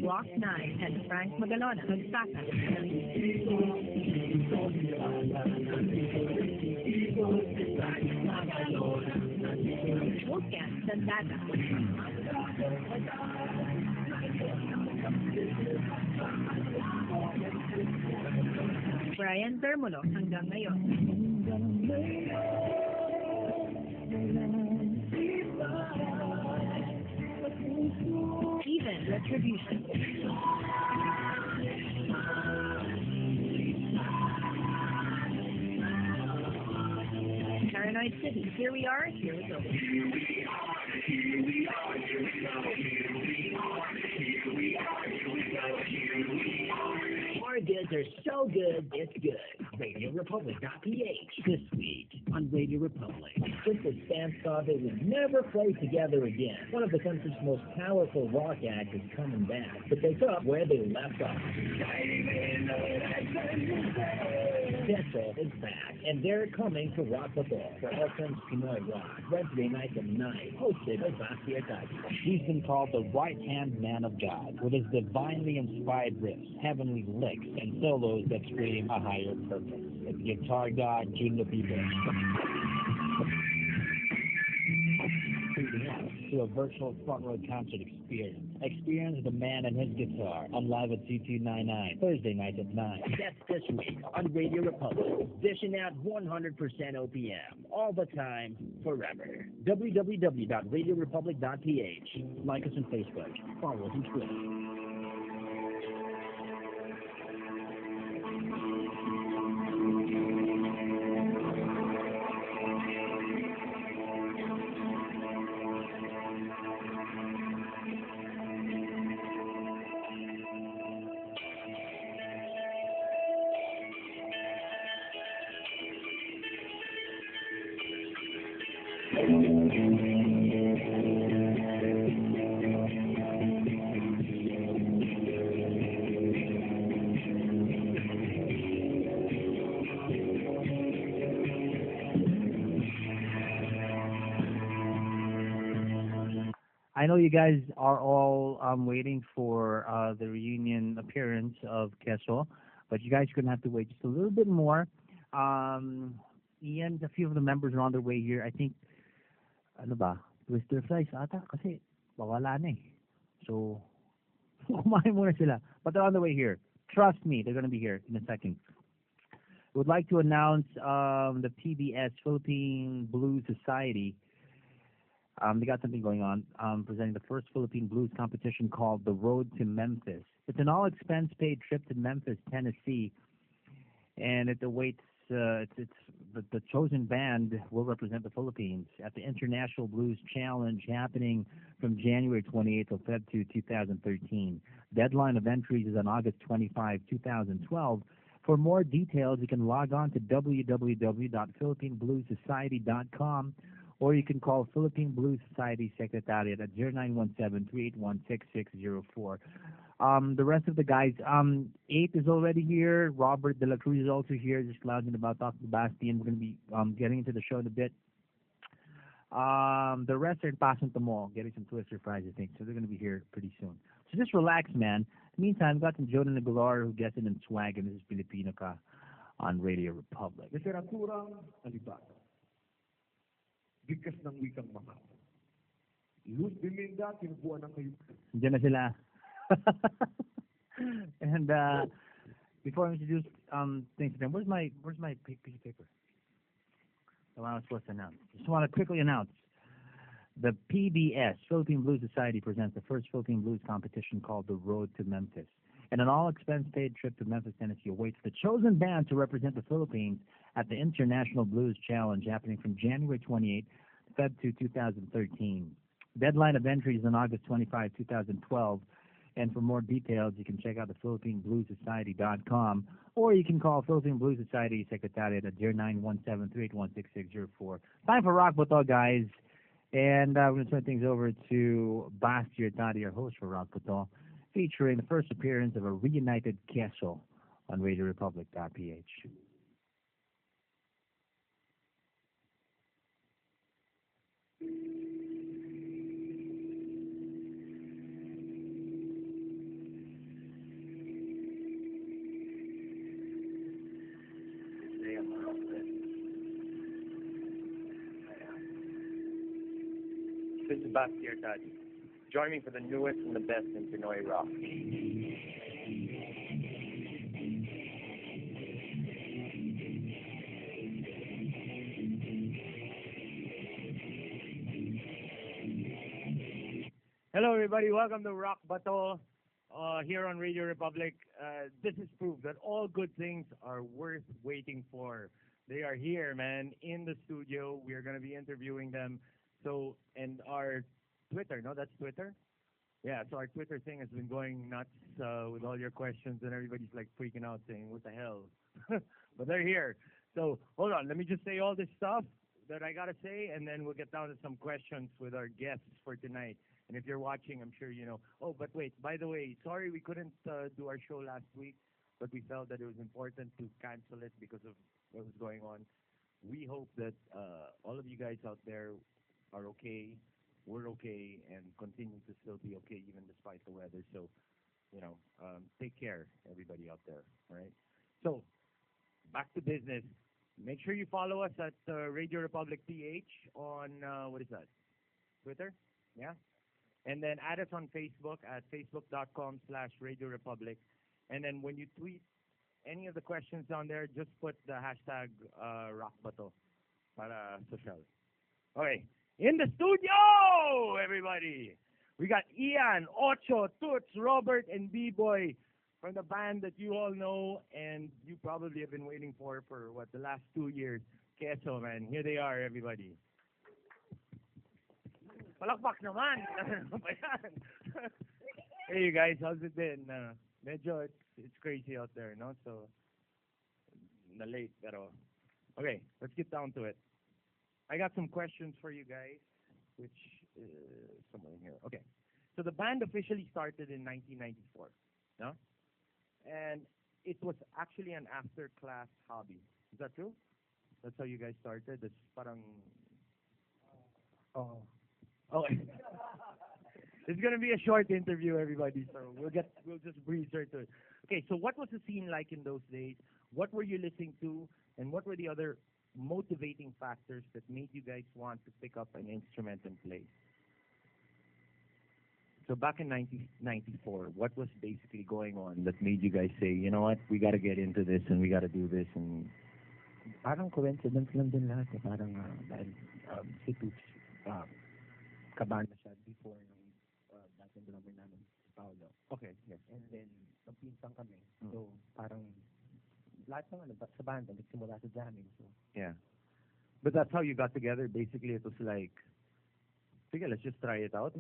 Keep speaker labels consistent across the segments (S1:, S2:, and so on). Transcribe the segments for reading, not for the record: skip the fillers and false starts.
S1: Walk 9 and Frank Magalona nagsaka. Wolfgang and Daga. Brian Termulo hanggang ngayon. Even Retribution. Paranoid City. Here we are, here we go.
S2: Our goods are so good, it's good. RadioRepublic.ph this week on Radio Republic. Just as fans thought they would never play together again, one of the country's most powerful rock acts is coming back, but they pick up where they left off. Queso is back, and they're coming to Rock the Ball for all things Pinoy rock, Wednesday night at 9, hosted by Basti Artadi.
S3: He's been called the right-hand man of God, with his divinely inspired riffs, heavenly licks, and solos that scream a higher purpose. It's guitar god Junior People. To a virtual front row concert experience. Experience the man and his guitar on Live at C299, Thursday night at 9.
S2: That's this week on Radio Republic. Dishing out 100% OPM, all the time, forever. www.radiorepublic.ph. Like us on Facebook. Follow us on Twitter.
S4: I know you guys are all waiting for the reunion appearance of Queso, but you guys are going to have to wait just a little bit more. Ian, a few of the members are on their way here. I think, ano ba, Twister Flies ata kasi wala na eh. So, kumain muna sila. But they're on the way here. Trust me, they're going to be here in a second. I would like to announce the PBS, Philippine Blues Society. They got something going on, presenting the first Philippine blues competition called The Road to Memphis. It's an all-expense-paid trip to Memphis, Tennessee, and it awaits. The chosen band will represent the Philippines at the International Blues Challenge happening from January 28th to Feb 2, 2013. Deadline of entries is on August 25, 2012. For more details, you can log on to www.philippinebluessociety.com, or you can call Philippine Blues Society Secretariat at 0917-381-6604. The rest of the guys, 8 is already here. Robert De La Cruz is also here, just lounging about, talking to Basti, and we're going to be getting into the show in a bit. The rest are in Pasong Tamo, getting some Twister fries, I think, so they're going to be here pretty soon. So just relax, man. In the meantime, we've got some Jonah Nagular who gets it in swag, and this is Filipino Ka on Radio Republic.
S5: Literaturang alibata. Bigkas ng wikang mahal. Luz Biminda, kinubuan ng kayo.
S4: Diyan na sila. And before I introduce things to them, where's my piece of paper? The one I was supposed to announce. Just want to quickly announce the PBS, Philippine Blues Society, presents the first Philippine Blues competition called The Road to Memphis. And an all-expense-paid trip to Memphis, Tennessee awaits the chosen band to represent the Philippines at the International Blues Challenge happening from January 28 to Feb 2, 2013. Deadline of entries on August 25, 2012. And for more details, you can check out the PhilippinebluesSociety.com, or you can call Philippine Blues Society Secretariat at 0917-381-6604. Time for Rock Boto, guys. And we're going to turn things over to Basti Artadi, our host for Rock Boto, featuring the first appearance of a reunited Queso on RadioRepublic.ph.
S6: is Basti Artadi. Join me for the newest and the best in Pinoy rock.
S7: Hello, everybody. Welcome to Rock Bato here on Radio Republic. This is proof that all good things are worth waiting for. They are here, man, in the studio. We are going to be interviewing them. So, and our Twitter, no, that's Twitter? Yeah, so our Twitter thing has been going nuts with all your questions, and everybody's like freaking out saying, what the hell? But they're here. So, hold on. Let me just say all this stuff that I got to say, and then we'll get down to some questions with our guests for tonight. And if you're watching, I'm sure you know. Oh, but wait, by the way, sorry we couldn't do our show last week, but we felt that it was important to cancel it because of what was going on. We hope that all of you guys out there are okay, we're okay, and continue to still be okay even despite the weather. So, take care, everybody out there, all right? So, back to business. Make sure you follow us at Radio Republic PH on, what is that, Twitter? Yeah? And then add us on Facebook at facebook.com/Radio Republic. And then when you tweet any of the questions down there, just put the hashtag RockBato para social. Okay, in the studio, everybody, we got Ian, Ocho, Toots, Robert, and B-Boy from the band that you all know and you probably have been waiting for what, the last 2 years. Queso, man. Here they are, everybody. Palakpak naman. Hey, you guys, how's it been? Medyo it's crazy out there, no? So, na-late, pero... Okay, let's get down to it. I got some questions for you guys, which is somewhere in here. Okay, so the band officially started in 1994, no? And it was actually an after-class hobby. Is that true? That's how you guys started? It's parang... Oh. Okay. It's gonna be a short interview, everybody. So we'll just breeze right to it. Okay. So what was the scene like in those days? What were you listening to, and what were the other motivating factors that made you guys want to pick up an instrument and play? So back in 1994, what was basically going on that made you guys say, you know what, we got to get into this and we got to do this? And
S4: Parang coincidence lang din lahat. Parang dahil si Toots, kabana siya before nung dating drummer namin, si Paolo.
S7: Okay, yes.
S4: And then, magpinsang kami. So, parang lahat ng sa banda, nagsimula sa jamming. So.
S7: Yeah. But that's how you got together? Basically, it was like, sige, let's just try it out.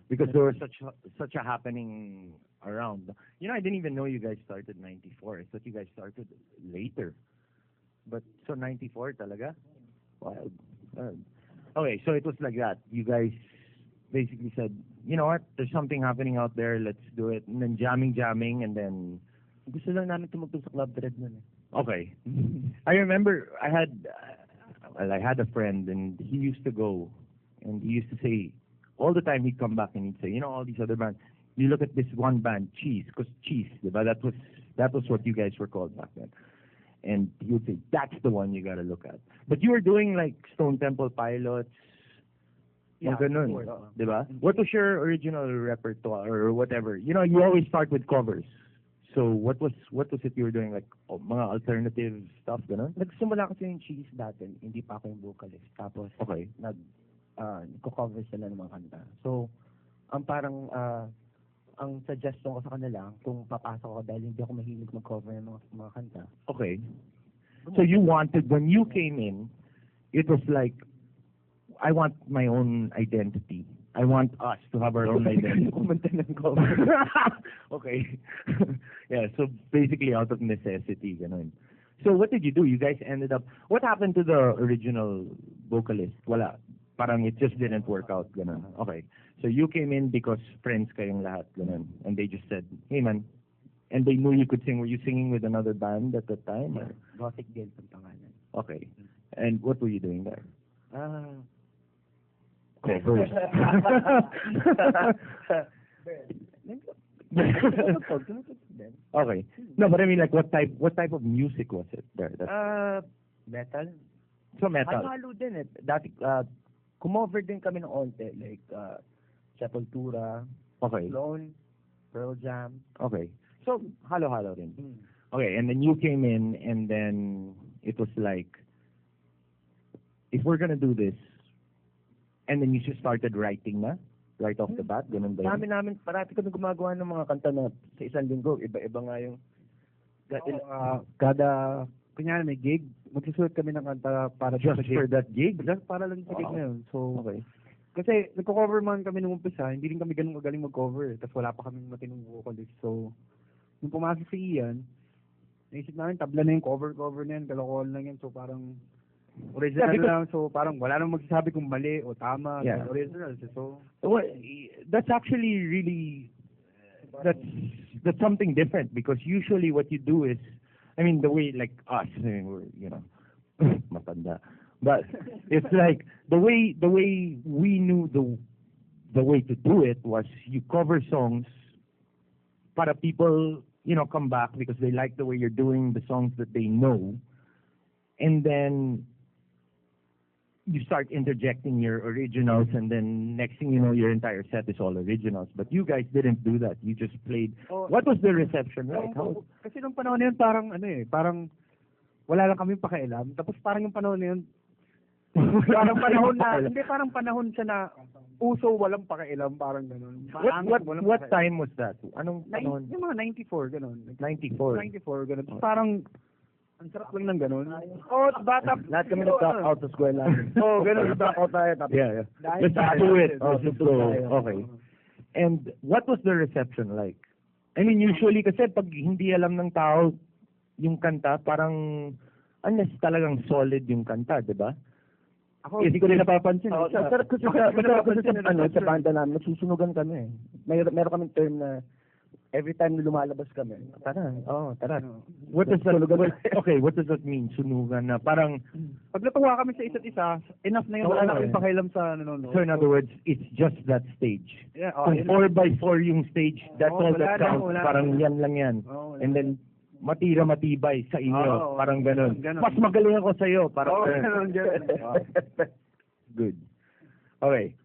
S7: Because there was such a happening around. I didn't even know you guys started 94. I thought you guys started later. But, so 94 talaga? Wild. Okay, so it was like that. You guys basically said, you know what, there's something happening out there, let's do it. And then jamming, and then...
S4: Gusto lang namin tumugtog sa Club Dread nun eh.
S7: Okay. I remember I had a friend, and he used to go, and he used to say, all the time he'd come back and he'd say, all these other bands, you look at this one band, Cheese, because Cheese, diba? That was what you guys were called back then. And he would say, that's the one you gotta look at. But you were doing like Stone Temple Pilots,
S4: yeah,
S7: ganun, diba? What was your original repertoire or whatever? You always start with covers. So what was it you were doing, like mga alternative stuff, ganun?
S4: Nagsimula kasi yung Cheese dati, hindi pa ako yung vocalist. Tapos
S7: okay,
S4: nagko-cover sila ng mga kanta. So ang parang ang suggestion ko sa kanila kung papasok ako dahil hindi ako mahilig mag-cover ng mga kanta.
S7: Okay. So you wanted, when you came in, it was like, I want my own identity. I want us to have our own identity. Okay. Yeah, so basically out of necessity, ganun. So what did you do? You guys ended up, what happened to the original vocalist? Wala. Parang it just didn't work out, ganun. Okay. So you came in because friends kayong lahat, ganun. And they just said, hey man, and they knew you could sing. Were you singing with another band at the time?
S4: Yeah. Gothic Guild ang pangalan.
S7: Okay. And what were you doing there? Covers. Okay. No, but I mean, like, what type of music was it there?
S4: Metal.
S7: So metal.
S4: Halo din eh. Dati,
S8: kumover din kami ng onte, like, Sepultura,
S3: Okay.
S8: Sloan, Pearl Jam.
S3: Okay. So, halo-halo rin.
S8: Mm.
S3: Okay, and then you came in, and then it was like, if we're gonna do this, and then you just started writing na, right off the bat, ganun ba yun?
S8: Namin, parati kami gumagawa ng mga kanta na sa isang linggo, iba-iba nga yung
S4: Kada, kunyari may gig, magsusulat kami ng kanta para
S3: Just
S4: sa gig.
S3: for that gig?
S4: Just para lang sa gig
S3: Wow.
S4: na yun. So,
S3: Okay.
S4: kasi nagko-cover man kami nung umpisa, hindi rin kami ganun magaling mag-cover. Tapos wala pa kaming matinong vocalist. So, nung pumasok si Ian, naisip namin, tabla na yung cover na yan, kalokohan lang yan. So, parang original lang. So, parang wala nang magsasabi kung mali o tama.
S3: Yeah.
S4: Original. So,
S3: Well, that's actually really, that's something different, because usually what you do is, I mean, the way like us, I mean, we're, matanda, but it's like the way we knew the way to do it was you cover songs para people, come back because they like the way you're doing the songs that they know, and then you start interjecting your originals, and then next thing you know, your entire set is all originals. But you guys didn't do that. You just played. What was the reception like? How?
S4: kasi nung panahon na yun, parang wala lang kami pakialam. Tapos parang yung panahon na yun, parang panahon na, hindi parang panahon siya na uso walang pakialam, parang ganun.
S3: What time was that? Anong panahon?
S4: Yung mga 94, ganun.
S3: 94.
S4: 94, ganun. Tapos parang, ang sarap lang ng ganun. Oh, bata.
S8: Lahat kami nag-back out sa school namin.
S4: Ganun, back out tayo. Tapos,
S3: Yeah. Let's do it. Let's go. Okay. And what was the reception like? I mean, usually kasi pag hindi alam ng tao yung kanta, parang unless talagang solid yung kanta, di ba?
S4: Ako,
S3: hindi ko rin napapansin.
S8: Masarap kasi sa banda namin, nagsusunugan kami. Meron kaming term na every time na lumalabas kami, tara.
S3: What does that, what does that mean? Sunugan na parang,
S4: pag natuwa kami sa isa't isa, enough na yun. Wala na kaming pakialam sa nanonood.
S3: so in other words, it's just that stage.
S4: Yeah,
S3: Kung 4x4 yung stage, that's all that counts.
S4: wala na.
S3: Parang yan lang yan. And then, matibay sa inyo. Parang ganun. Mas magaling ako sa'yo. Parang
S4: ganun.
S3: Good. Okay.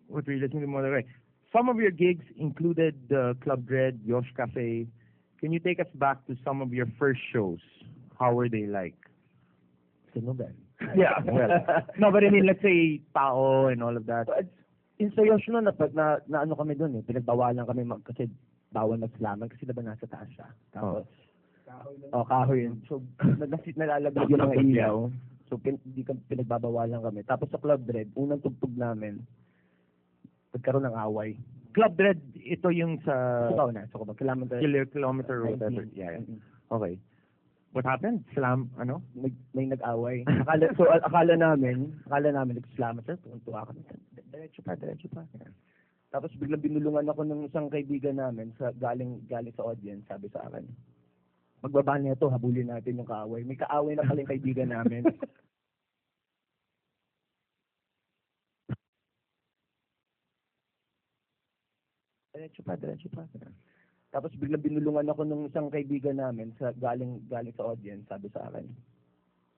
S3: What were you listening to more? Okay. Some of your gigs included Club Dread, Yosh Cafe. Can you take us back to some of your first shows? How were they like?
S8: Sunugan.
S3: Yeah. Well, no, but I mean, let's say Tao and all of that.
S8: Yung sa Yosh na ano kami doon pinagbawalan kami kasi bawal mag-slaman kasi diba nasa taas siya. Tapos, kahoy yun. So, nalalagay yung mga ilaw. So, hindi kami pinagbabawalan kami. Tapos sa Club Dread, unang tugtog namin, nagkaroon ng away.
S3: Club Dread, ito yung sa
S8: kilometer
S3: or whatever. Yeah. Okay. What happened? Slam, ano?
S8: May nag-away. Akala namin nag-slam. Tuwa kami. Diretso pa. Tapos biglang binulungan ako ng isang kaibigan namin galing sa audience, sabi sa akin, magbaba niya ito, habulin natin yung kaaway. May kaaway na pala yung kaibigan namin. Diretso pa. Tapos biglang binulungan ako ng isang kaibigan namin galing sa audience, sabi sa akin,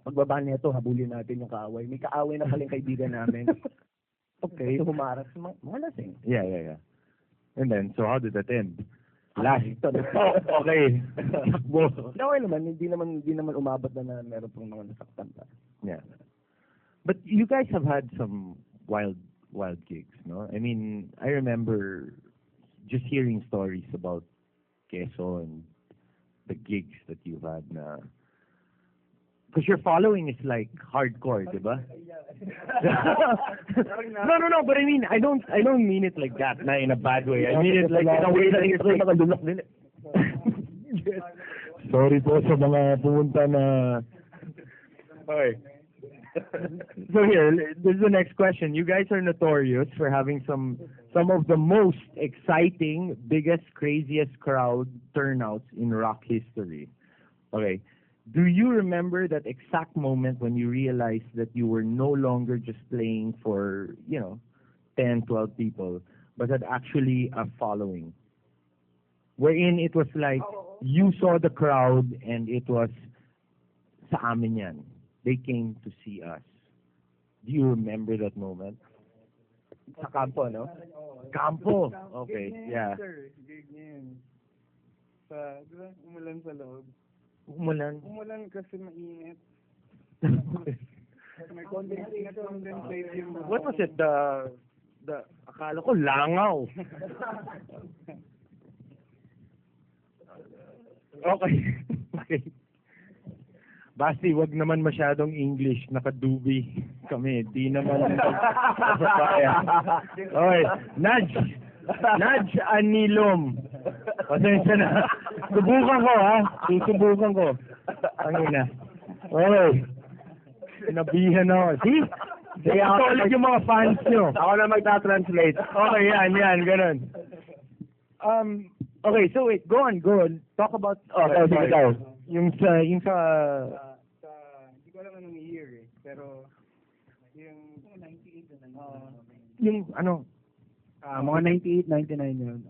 S8: magbaba niya ito, habulin natin yung kaaway. May kaaway na pala yung kaibigan namin. Okay. So humarap mga lasing.
S3: Yeah. And then, so how did that end? Last. Okay.
S8: Okay naman, hindi naman umabot na meron pong mga nasaktan pa.
S3: Yeah. But you guys have had some wild gigs, no? I mean, I remember just hearing stories about Queso and the gigs that you've had na. Because your following is like hardcore, diba? No, but I mean, I don't mean it like that, na in a bad way. I mean it like in a way that it's like, sorry po sa mga pumunta na. Okay. So here, this is the next question. You guys are notorious for having some of the most exciting, biggest, craziest crowd turnouts in rock history. Okay. Do you remember that exact moment when you realized that you were no longer just playing for, 10, 12 people, but had actually a following? Wherein it was like, you saw the crowd and it was, sa amin yan. They came to see us. Do you remember that moment?
S8: Sa kampo, no?
S3: Campo. Okay, yeah.
S9: Gig niya yun. Di ba, umulan sa loob.
S3: Umulan.
S9: Umulan kasi mainit. May condensate yung...
S3: What was it? Akala ko langaw. Okay. Okay. Basti, wag naman masyadong English. Nakadubi kami. Di naman kaya. Okay. Nudge Anilom. Pasensya na. Subukan ko, ha? Susubukan ko. Ang ina. Okay. Sinabihan ako. See? Kaya ulit yung mga fans nyo.
S8: Ako na magta-translate.
S3: Okay, yan, ganun. Okay, so wait, go on. Talk about,
S8: sige daw.
S3: yung sa,
S9: Hindi ko alam anong year eh. Pero, yung 98
S3: yung ano,
S4: Mga 98, 99 yun.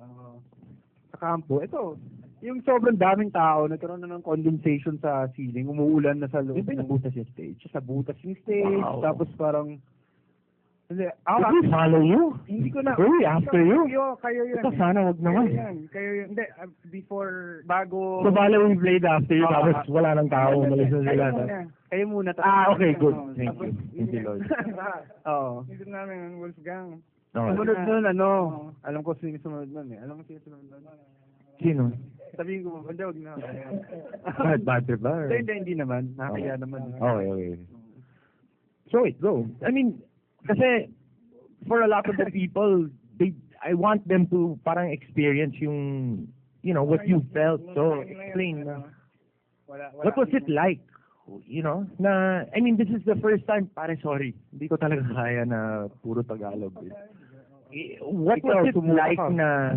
S4: Sa kampo, ito, yung sobrang daming tao, nagkaroon na ng condensation sa ceiling, umuulan na sa loob.
S3: Di ba nabutas yung stage?
S4: Sa butas yung stage,
S3: Wow.
S4: tapos parang, hindi,
S3: Did we follow you?
S4: hindi ko na,
S3: Really? After you?
S4: Kayo yun.
S3: Ito sana wag naman.
S4: Kayo yun. Hindi, before, bago,
S3: So, bala we played after you, tapos wala nang tao, umalis na sila.
S4: Kayo muna.
S3: Okay, good. Thank
S4: Tapos,
S3: you. Thank you, Lord.
S4: Oo.
S9: Hindi namin ang Wolfgang.
S3: Okay.
S4: Sumunod nun, alam ko sino sumunod nun eh. Alam mo sino sumunod nun?
S3: Sino?
S4: Sabihin ko, hindi, wag na.
S3: Bad trip ba? or-
S4: Hindi naman. Nakakaya naman.
S3: Okay. So wait, go. I mean, kasi for a lot of the people, I want them to parang experience yung, what you felt. So explain. What was it like? I mean, this is the first time, sorry, hindi ko talaga kaya na puro Tagalog. What was it like na...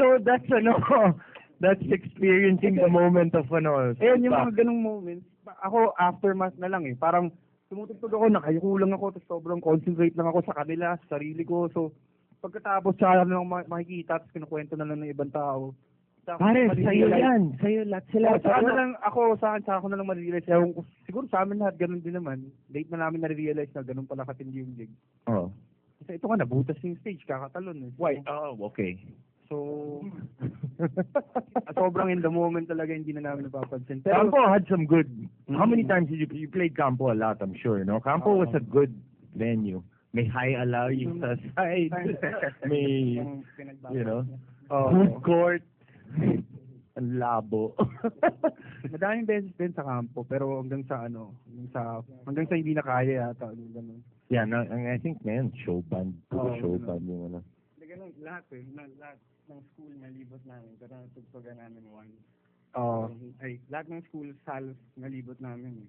S3: So that's experiencing the moment of
S4: Ayun, yung mga ganung moments, ako aftermath na lang eh. Parang tumutugtog ako, nakayuko lang ako, tapos sobrang concentrate lang ako sa kanila, sa sarili ko. So, pagkatapos siya lang makikita, tapos kinukwento na lang ng ibang tao.
S3: Pare, sa'yo yan. Sa'yo lahat sila.
S4: Sa ako na lang ma-realize. Ewan ko, siguro sa amin lahat, ganun din naman. Late na namin na-realize na ganun pala katindi yung gig.
S3: Oh.
S4: Kasi ito ka, nabutas yung stage, kakatalon eh.
S3: Why? Oh, okay.
S4: So, sobrang in the moment talaga, hindi na namin napapansin. Pero,
S3: Campo had some good... How many times did you played Campo? A lot, I'm sure, no? Campo was a good venue. May high allow yung sa side. May, food court. Ang labo.
S4: madaming beses din sa kampo, pero hanggang sa hindi na kaya yata. Ganun.
S3: Yeah, no, I think, man, show band. Show band yung ano.
S9: Ganun, lahat ng school na libot namin, pero natugtogan namin once. Lahat ng school salos na libot namin eh.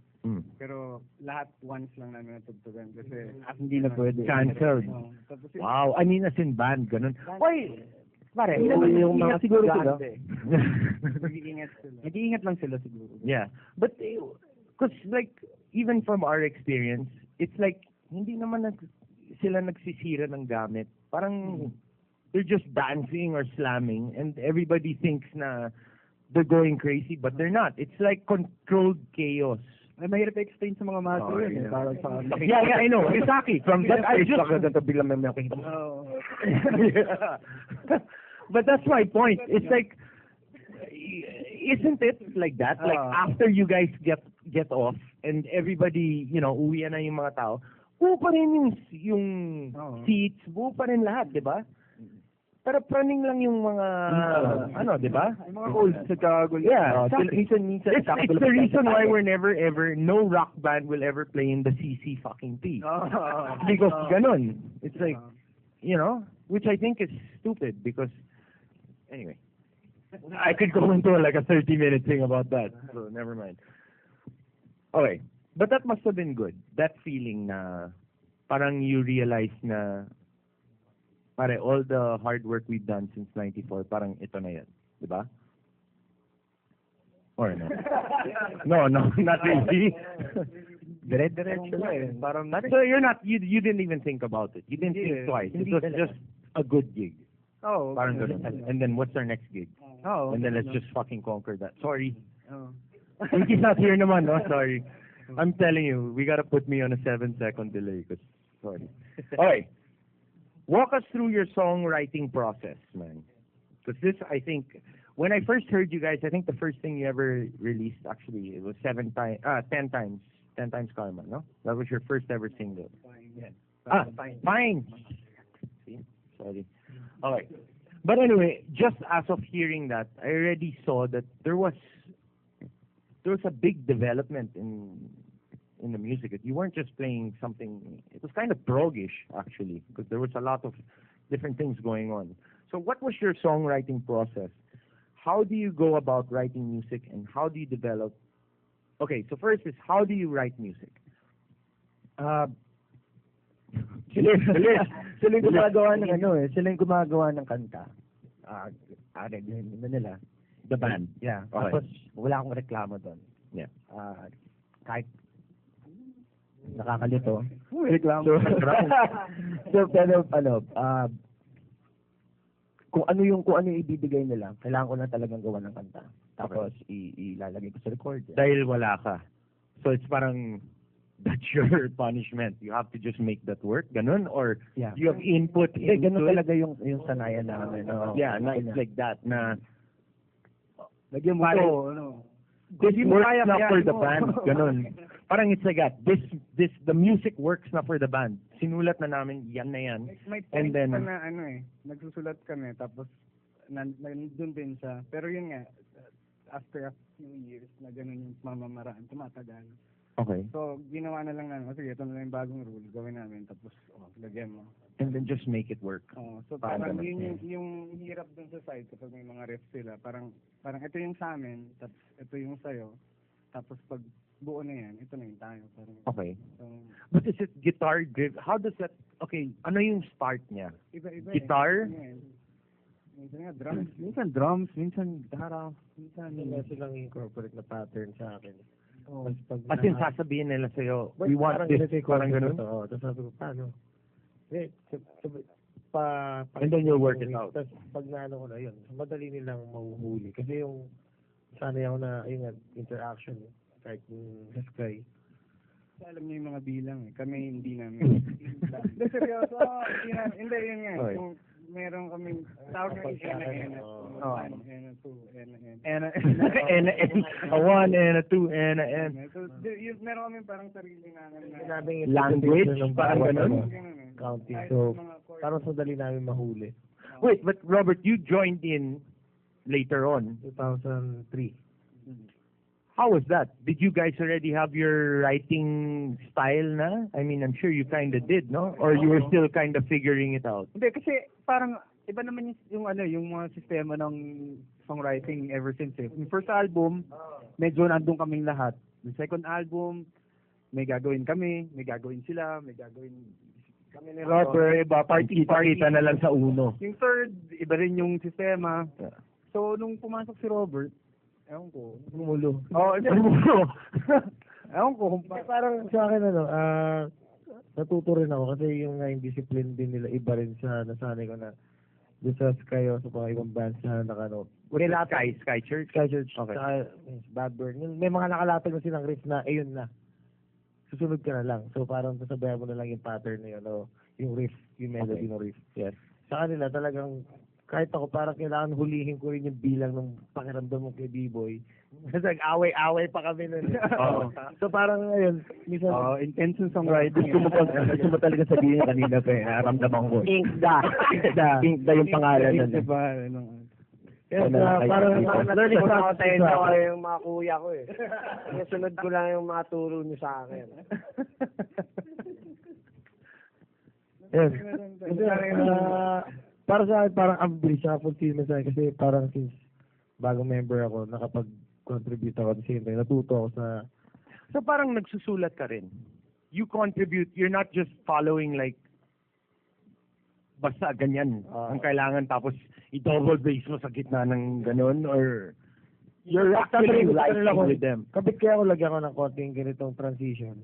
S9: Pero lahat once lang namin natugtogan kasi
S4: Hindi na pwede.
S3: Cancelled.
S9: tapos
S3: Wow, I mean as in band, ganun. Why? Pare,
S4: yung mga siguro sila.
S9: nag-iingat sila.
S4: Nag-iingat lang sila siguro.
S3: Yeah. But, because like, even from our experience, it's like, hindi naman sila nagsisira ng gamit. Parang, they're just dancing or slamming, and everybody thinks na they're going crazy, but they're not. It's like controlled chaos.
S4: Ay, mahirap explain sa mga master yun eh. Parang sa
S3: Yeah, I know. Exactly. From that, I just... But that's my point. It's like, isn't it like that? Like after you guys get off and everybody, uwi na yung mga tao, buo pa rin yung seats, buo pa rin lahat, di ba? Pero praning lang yung mga, di ba?
S4: Yung mga old sa kagulo.
S3: Yeah.
S8: Minsan,
S3: It's the reason why we're never ever, no rock band will ever play in the CC fucking P. Because ganun. It's like, which I think is stupid because, anyway. I could go into like a 30-minute thing about that, so never mind. Okay. But that must have been good. That feeling na parang you realize na pare, all the hard work we've done since 94, parang ito na yan. Diba? Or no? No, not really.
S4: Dire-diretso na eh. Parang,
S3: So you didn't even think about it. You didn't think twice. It was just a good gig. Parang ganun. And then what's our next gig? And then let's just fucking conquer that. Sorry. He's not here naman, no? Sorry. I'm telling you, we gotta put me on a 7-second delay. Sorry. Okay. Walk us through your songwriting process, man. Because this, I think, when I first heard you guys, I think the first thing you ever released, actually, it was 10 times Karma, no? That was your first ever single. Fine. See? Sorry. Okay. But anyway, just as of hearing that, I already saw that there was a big development in the music. You weren't just playing something. It was kind of proggish, actually, because there was a lot of different things going on. So what was your songwriting process? How do you go about writing music, and how do you develop? Okay, so first is, how do you write music?
S8: Sila yung gumagawa ng sila yung gumagawa ng kanta. Nila.
S3: The band.
S8: Yeah.
S3: Okay.
S8: Tapos, wala akong reklamo doon.
S3: Yeah.
S8: Kahit nakakalito. Reklamo. So, pero, kung ano yung ibibigay nila, kailangan ko na talagang gawa ng kanta. Tapos, ilalagay ko sa record.
S3: Dahil wala ka. So, it's parang, that's your punishment. You have to just make that work, ganun? Or you have input into
S8: ganun
S3: it?
S8: talaga yung sanayan namin.
S3: Yeah, it's like that, na
S8: lagyan mo ito,
S3: this works na for the band, ganun. Parang it's like that. The music works na for the band. Sinulat na namin, yan na yan.
S9: May
S3: And then,
S9: point pa na nagsusulat kami, tapos nandun din siya. Pero yun nga, after a few years na ganun yung mamamaraan, tumatagal.
S3: okay.
S9: So, ginawa na lang namin, sige, ito na lang yung bagong rule, gawin namin, tapos, lagyan mo.
S3: And then just make it work.
S9: So, parang yun yung hirap dun sa side kapag may mga riffs sila. Parang ito yung sa amin, tapos ito yung sa'yo, tapos pag buo na yan, ito na yung tayo. Parang,
S3: Okay.
S9: so,
S3: But is it guitar driven? How does that, okay, ano yung start niya?
S9: iba-iba
S3: Guitar?
S9: Minsan nga, drums.
S8: Minsan drums, minsan gitara, minsan
S5: silang incorporate na pattern sa akin.
S3: As in, sasabihin nila sa'yo, we want this, parang ganun?
S5: Oo, tapos sabi ko, paano? Eh,
S3: And then you'll work it out.
S5: Tapos pag naano ko na yun, madali nilang mahuhuli. Kasi yung, sanay ako na, yung interaction, kahit yung sa Sky.
S9: Alam niyo yung mga bilang Kami hindi namin. Hindi, seryoso. Hindi, yun nga.
S3: Okay.
S9: Kung meron kaming tawag na ena-ena. Ena, two, ena-ena.
S3: N, a 1 and a 2 and a N.
S9: So, meron kami parang sarili namin na
S5: Sinabing
S3: Language, parang ganun?
S5: Counting. So, parang sadali namin mahuli.
S3: Wait, but Robert, you joined in later on.
S5: 2003.
S3: How was that? Did you guys already have your writing style na? I mean, I'm sure you kind of did, no? Or you were still kind of figuring it out?
S4: Hindi, kasi parang iba naman yung mga sistema ng songwriting ever since eh. Yung first album, medyo nandun kaming lahat. Yung second album, may gagawin kami, may gagawin sila, may gagawin kami ni
S3: Robert, iba, party na lang sa uno.
S4: Yung third, iba rin yung sistema.
S3: Yeah.
S4: So, nung pumasok si Robert, ewan ko.
S5: Umulo.
S4: Ewan ko.
S5: Parang sa akin, natuto rin ako kasi yung discipline din nila iba rin sa nasanay ko na doon sa Sky o sa mga ibang bands na
S3: Sky Church?
S5: Sky Church,
S3: Okay.
S5: saka Bad Burn. May mga nakalatag na silang riff na, ayun na. Susunod ka na lang. So parang sasabayan mo na lang yung pattern na yun, o yung riff, yung melody ng riff.
S3: Yes.
S5: Sa kanila talagang, kahit ako parang kailangan hulihin ko rin yung bilang ng pakiramdam mo kay B-Boy. Kasi away-away pa kami nun. So parang ayun, minsan
S4: intense yung songwriting.
S8: Gusto mo talaga sabihin kanina pa naramdaman ko. Inkda yung pangalan nun.
S9: Diba?
S5: Yes, parang
S8: learning
S5: from
S8: outside ako yung mga kuya ko eh. Sunod ko lang yung mga turo niyo sa akin.
S5: Yes. Kasi, para sa akin, parang ang bilis siya fulfillment sa akin kasi parang since bagong member ako, nakapag-contribute ako at the same time, natuto ako sa...
S3: So parang nagsusulat ka rin. You contribute, you're not just following like, basta ganyan ang kailangan tapos i-double bass mo sa gitna ng ganun or you're actually writing with them.
S5: Kapit kaya ako lagyan ko ng konting ganitong transition.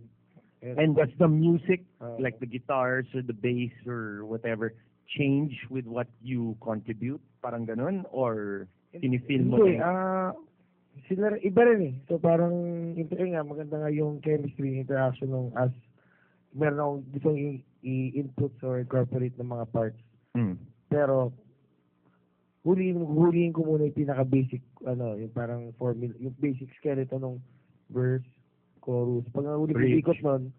S3: And does the music, like the guitars or the bass or whatever, change with what you contribute? Parang ganun? Or pinifeel mo
S5: Hindi,
S3: rin?
S5: sila iba rin eh. So parang nga maganda nga yung chemistry interaction nung as meron akong gusto i-input or incorporate ng mga parts. Pero huliin ko muna yung pinaka-basic yung parang formula, yung basic skeleton ng verse, chorus. Pag huli ko ikot nun,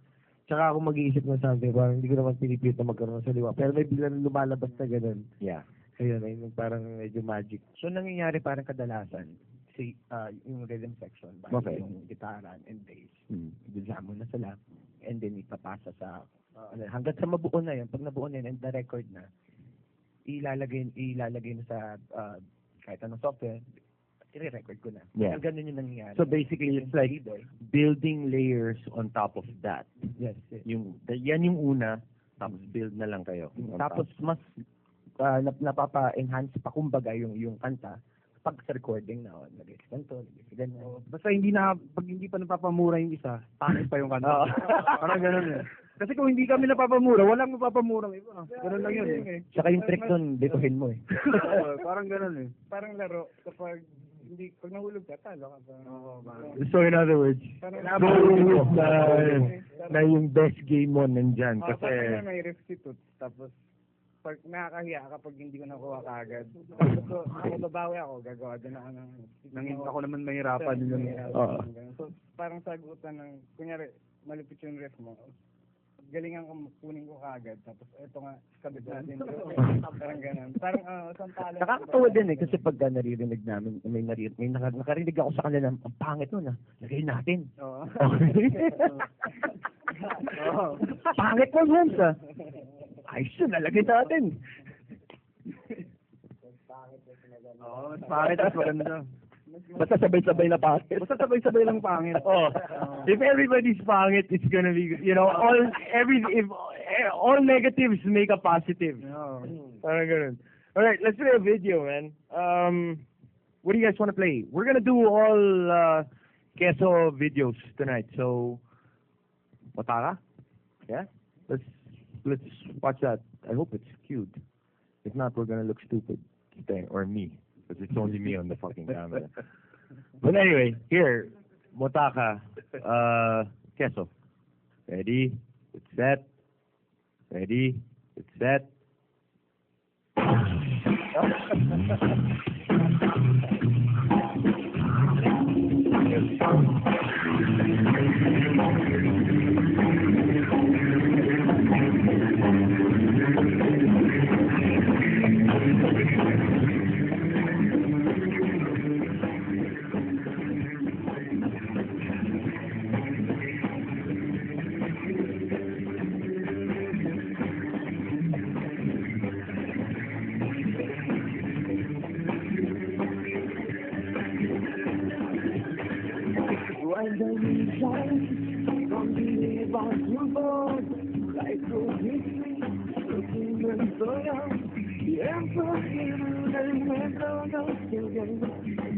S5: tsaka ako mag-iisip ng something, parang hindi ko naman pinipilit na magkaroon ng saliwa. Pero may biglang lumalabas na ganun.
S3: Yeah.
S5: Ayun, yung parang medyo magic.
S8: So, nangyayari parang kadalasan, yung rhythm section,
S3: Okay.
S8: yung gitara and bass, mo na sila, and then ipapasa sa, hanggat sa mabuo na yun, pag nabuo na yun, and the record na, ilalagay na sa, kahit anong software, i-record ko na.
S3: Yeah.
S8: So, ganun yung nangyayari.
S3: So basically, it's like building layers on top of that.
S8: Yes.
S3: Yan yung una, tapos build na lang kayo.
S8: Tapos mas napapa-enhance pa kumbaga yung kanta pag sa recording na lagay sa ganito, lagay sa ganyan.
S4: Basta pag hindi pa napapamura yung isa, pangit pa yung kanta. Parang ganun eh. Kasi kung hindi kami napapamura, walang mapapamura ng iba. Ganun lang yun eh.
S8: Tsaka yung trick nun, dituhin mo eh.
S4: Parang ganun eh.
S9: Parang laro, kapag pag nahulog ka, talo ka pa.
S3: So in other words, go na yung best game mo nandyan.
S9: Kasi
S3: Kasi,
S9: may substitute, tapos pag nakakahiya kapag hindi ko nakuha kaagad. Tapos ako babawi ako, gagawa din ako
S4: Ako naman mahirapan yun.
S9: So parang sagutan ng, kunyari, malupit yung ref mo. Galingan ko, kunin ko kaagad. Tapos eto nga, kabit natin. Parang ganun. Parang sampala.
S8: Nakakatawa din eh, kasi pagka naririnig namin, nakarinig ako sa kanila, ang pangit nun lagay natin.
S9: Oo.
S8: Pangit nun, Holmes ayos yun, nalagay natin.
S4: Pangit at maganda.
S8: Basta sabay-sabay na pangit.
S4: Basta sabay-sabay lang pangit.
S3: if everybody's pangit, it's gonna be, if all negatives make a positive. Parang ganun. Alright, let's play a video, man. What do you guys want to play? We're gonna do all Queso videos tonight, so Matara? Yeah? Let's watch that. I hope it's cute. If not, we're gonna look stupid. Or me. Because it's only me on the fucking camera. But anyway, here, Motaka, Queso. Ready? It's set. Ready? It's set.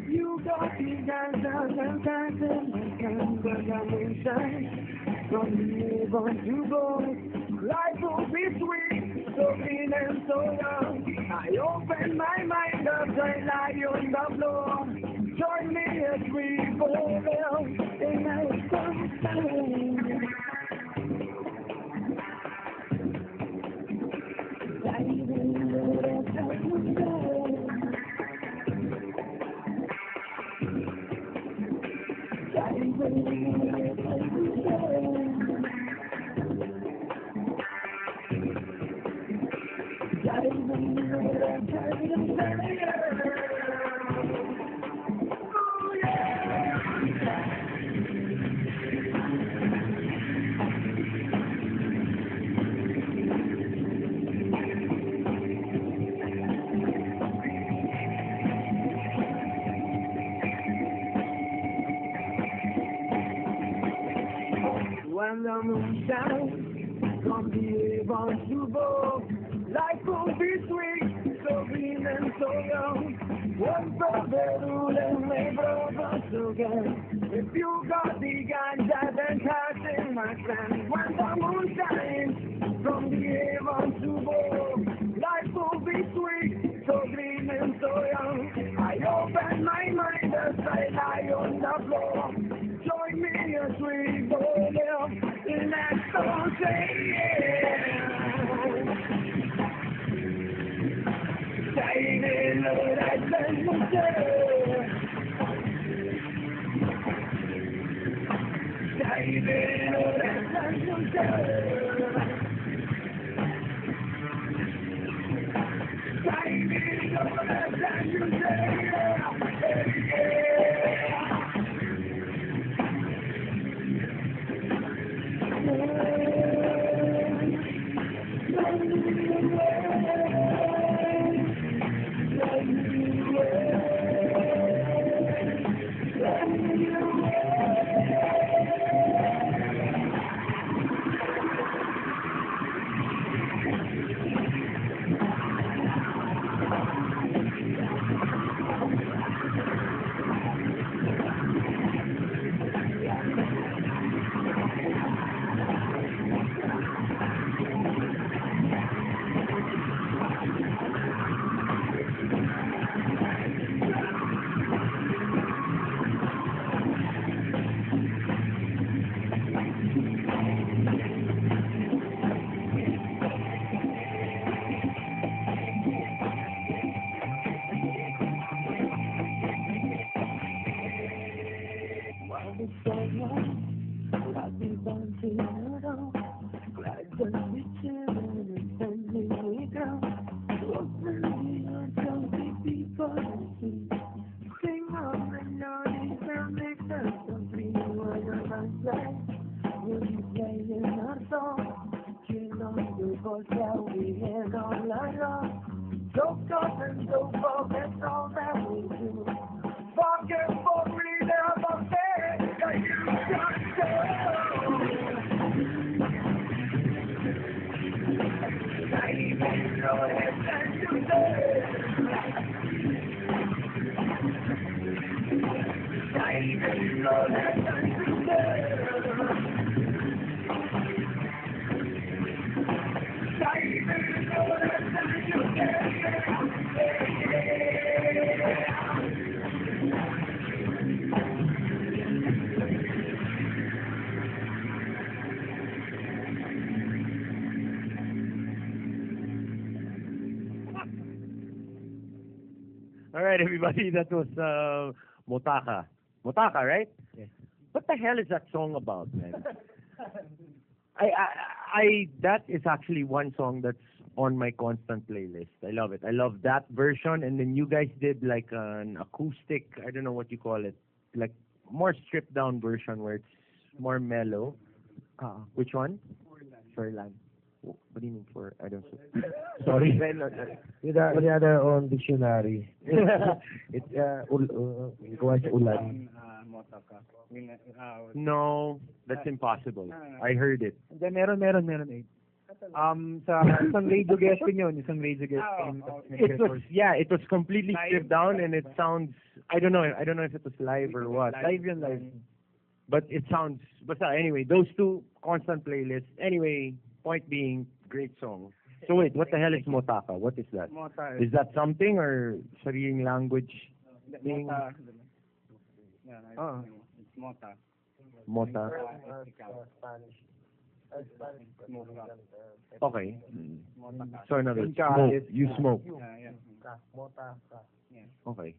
S10: You got me down and dancing, I can't but I'm inside. From the born to go, life will be sweet, so clean and so young. I open my mind up and lie on the floor. Join me as we go down, and I come when the moon shines from the heavens to go, life will be sweet, so green and so young. One brother ruling my brother together. If you got the ganja, then catch it, my friend. When the moon shines from the heavens to go, life will be sweet, so green and so young. I open my mind as I lie
S7: All right, everybody, that was Motaka. Motaka, right?
S4: Yes.
S7: What the hell is that song about, man? That is actually one song that's on my constant playlist. I love it. I love that version, and then you guys did like an acoustic, I don't know what you call it, like more stripped down version where it's more mellow. Which one?
S8: Furlan.
S7: What do you mean for? I don't know.
S5: Sorry. With our own dictionary. It's gawa sa ulan.
S7: No, that's impossible. I heard it.
S4: Hindi, meron eh. Sa isang radio guesting yun, isang radio guesting.
S7: It was completely stripped down, and it sounds, I don't know if it was live or what.
S4: Live.
S7: But it sounds, but anyway, those two constant playlists. Anyway, point being, great song. So wait, what the hell is Motaka? What is that?
S9: Mota
S7: Is that something or sariling language thing?
S9: Mota. Yeah, it's Mota.
S7: Mota. Okay. So in other words, smoke. You smoke. Okay.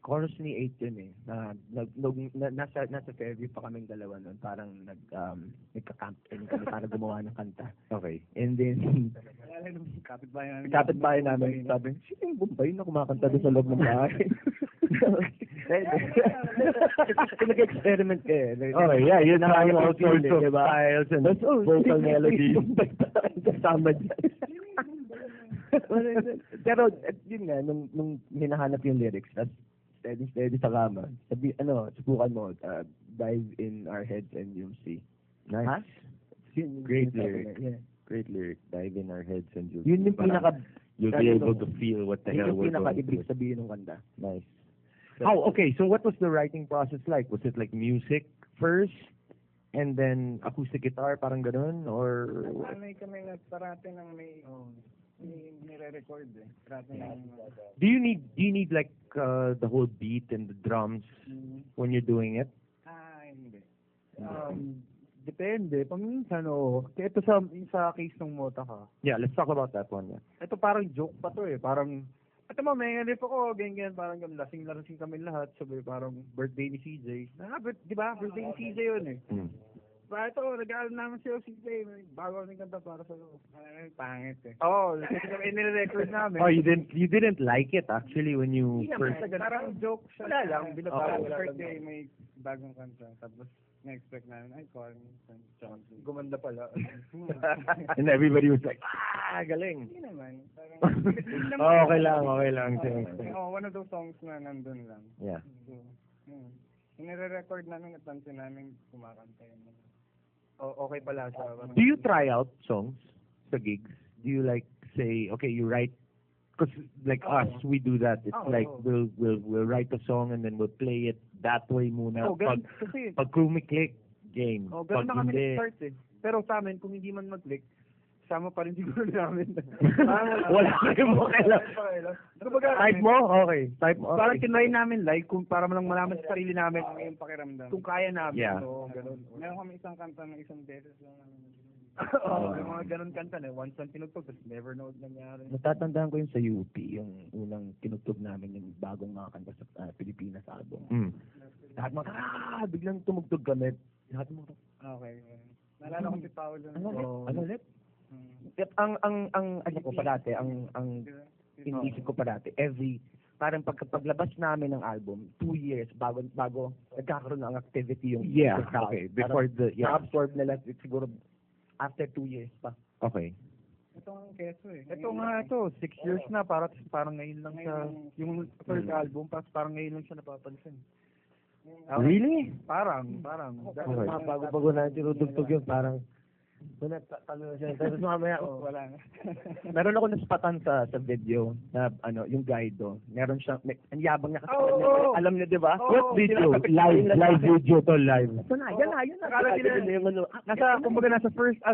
S8: Chorus ni 8 yun eh. Nasa Fairview pa kaming dalawa nun. Parang nagka-camp kami para gumawa ng kanta.
S7: Okay.
S8: And then, kapitbahay namin, sabi, sino yung Bombay na kumakanta doon sa loob ng bahay? Nag-experiment ka eh.
S7: Okay, yeah, you're trying all sorts of styles and vocal melodies.
S8: Kasama dyan. Pero, yun nga, nung hinahanap yung lyrics, that's steady sa kama. Subukan mo, dive in our heads and you'll see.
S7: Nice.
S8: Huh?
S7: Great lyric. Yeah. Great lyric. Dive in our heads and you'll
S8: yun yung pinaka...
S7: You'll be able to feel what the hell we're going
S8: pinaka-ibig sabihin ng kanta.
S7: Nice. Okay, so what was the writing process like? Was it like music first, and then acoustic guitar, parang ganun? Or...
S9: kami parati ng may nire-record eh.
S7: Do you need like the whole beat and the drums when you're doing it?
S9: Hindi.
S4: Depende. Paminsan, oo. Kaya ito sa case ng Mota ka.
S3: Yeah, let's talk about that one. Yeah.
S4: Ito parang joke pa to eh. Parang, ito mo, may ngalip ako, ganyan, parang lasing kami lahat. Sabi, parang birthday ni CJ. Di ba? Birthday ni CJ yun eh. Ba, ito, regalo namin sa'yo, CJ. May bago kaming kanta para sa'yo. Pangit eh. Oo, kasi kami nire-record namin.
S3: Oh, you didn't like it actually when you first.
S9: Parang joke siya.
S4: Wala lang,
S9: Parang birthday, may bagong kanta. Tapos, na-expect namin, ay, call me.
S4: Gumanda pala.
S3: And everybody was like, galing.
S9: Hindi naman.
S3: Okay lang.
S9: One of those songs na nandun lang.
S3: Yeah.
S9: So, nire-record namin at pansin namin kumakanta yun.
S4: Okay pala siya.
S3: Do you try out songs sa gigs? Do you like say, okay, you write, because like us, we do that. It's like we'll write a song and then we'll play it that way muna. Pag click game.
S4: Ganun na kami nag-start eh. Pero sa amin, kung hindi man mag-click, sama pa rin siguro namin.
S3: Wala kayong makailan. Type mo? Okay.
S4: Parang tinry namin live kung para lang malaman sa sarili namin
S9: Yung pakiramdam.
S4: kung kaya namin.
S3: Yeah.
S4: So, ganun.
S9: Meron kami isang kanta ng isang beses lang namin.
S4: Yung mga ganun kanta na, once lang tinugtog, tapos never know nangyari.
S8: Natatandaan ko yun sa UP, yung unang tinugtog namin yung bagong mga kanta sa Pilipinas album. Lahat mga, biglang tumugtog kami. Lahat mga,
S9: Okay. Naalala ko si Paolo.
S8: ano ulit? Ang ano ko parati, ang inisip ko parati, parang pagkapaglabas namin ng album, 2 years bago nagkakaroon ng activity yung
S3: okay. Before
S8: na-absorb nila siguro after 2 years pa.
S3: Okay.
S9: Ito ang Queso eh.
S4: Ito nga ito, 6 years na, parang ngayon lang siya, yung first album, parang ngayon lang siya napapansin.
S3: Really?
S4: Parang.
S5: Bago na tinutugtog yun, parang talo siya. Tapos mamaya,
S9: Wala na.
S8: Meron ako naspatan sa video na yung guide do. Meron siya, ang yabang niya kasi alam niya 'di ba?
S3: What video? Live video to live.
S8: Ito na, yan na.
S4: Akala nila, kumbaga nasa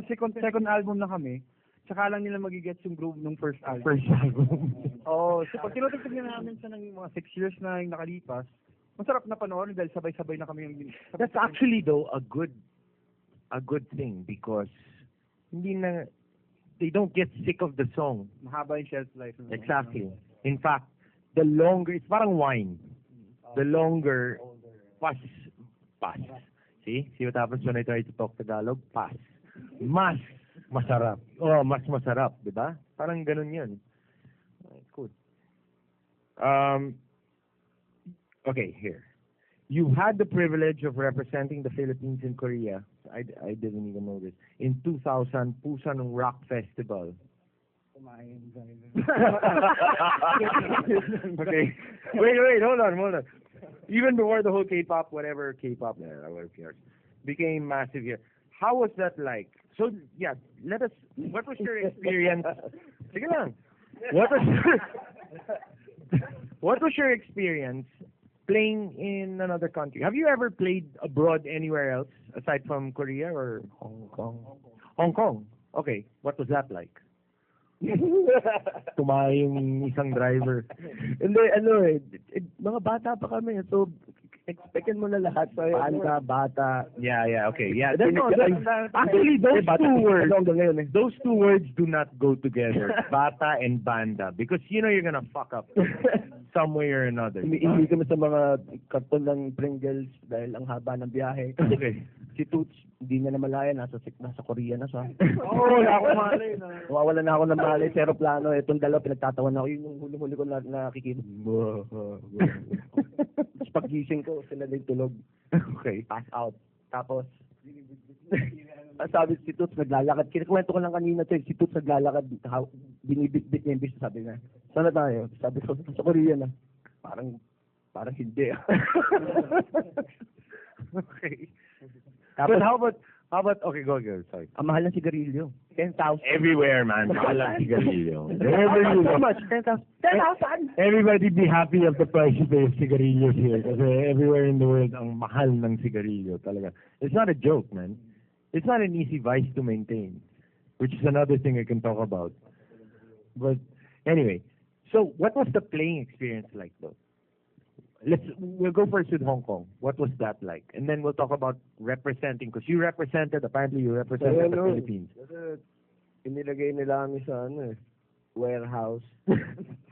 S4: second album na kami, tsaka lang nila magigets yung groove ng first album. So pag tinutugtog na namin siya ng mga 6 years na yung nakalipas, masarap na panoorin dahil sabay-sabay na kami yung...
S3: That's actually though a good thing because they don't get sick of the song.
S4: Mahaba yung shelf life.
S3: Exactly. In fact, the longer, it's parang wine. The longer, pas. See what happens when I try to talk Tagalog? Pas. Mas masarap. Mas masarap, di ba? Parang ganun yun. Cool. Okay, here. You had the privilege of representing the Philippines in Korea. I didn't even know this. In 2000, Pusa ng Rock Festival. Okay. Wait, hold on. Even before the whole K-pop, whatever became massive here. How was that like? So, yeah, what was your experience? Sige lang. What was your experience playing in another country? Have you ever played abroad anywhere else aside from Korea or Hong Kong? Hong Kong. Okay. What was that like? Tumayo yung isang driver.
S8: Hindi, mga bata pa kami. So, expectin mo na lahat. Bata.
S3: Yeah, okay. Yeah. Actually, those two words do not go together. Bata and banda. Because you're gonna fuck up some way or another.
S8: Hindi kami sa mga karton ng Pringles dahil ang haba ng biyahe.
S3: Okay.
S8: Si Toots, hindi niya na malaya, nasa Korea na siya.
S4: Wala akong malay na.
S8: Wala na ako ng malay sa aeroplano. Itong dalawa, pinagtatawan ako. Yun yung huli-huli ko na nakikita. Tapos paggising ko, sila din tulog.
S3: Okay.
S8: Pass out. Tapos, sabi si Toots, naglalakad. Kinikwento ko lang kanina si Toots naglalakad. Binibit-bit niya yung bis. Sabi na, sana tayo? Sabi ko, sa Korea na. Parang hindi.
S3: Okay. But how about okay, go, sorry.
S8: Ang mahal ng sigarilyo. 10,000.
S3: Everywhere, man. Mahal ang sigarilyo.
S8: How much? 10,000. 10,000!
S3: Everybody be happy of the price of the sigarilyo here. Kasi everywhere in the world, ang mahal ng sigarilyo talaga. It's not a joke, man. It's not an easy vice to maintain, which is another thing I can talk about. But anyway, so what was the playing experience like, though? we'll go first with Hong Kong. What was that like? And then we'll talk about representing, because you apparently you represented the Philippines.
S5: Kasi inilagay nila kami sa warehouse.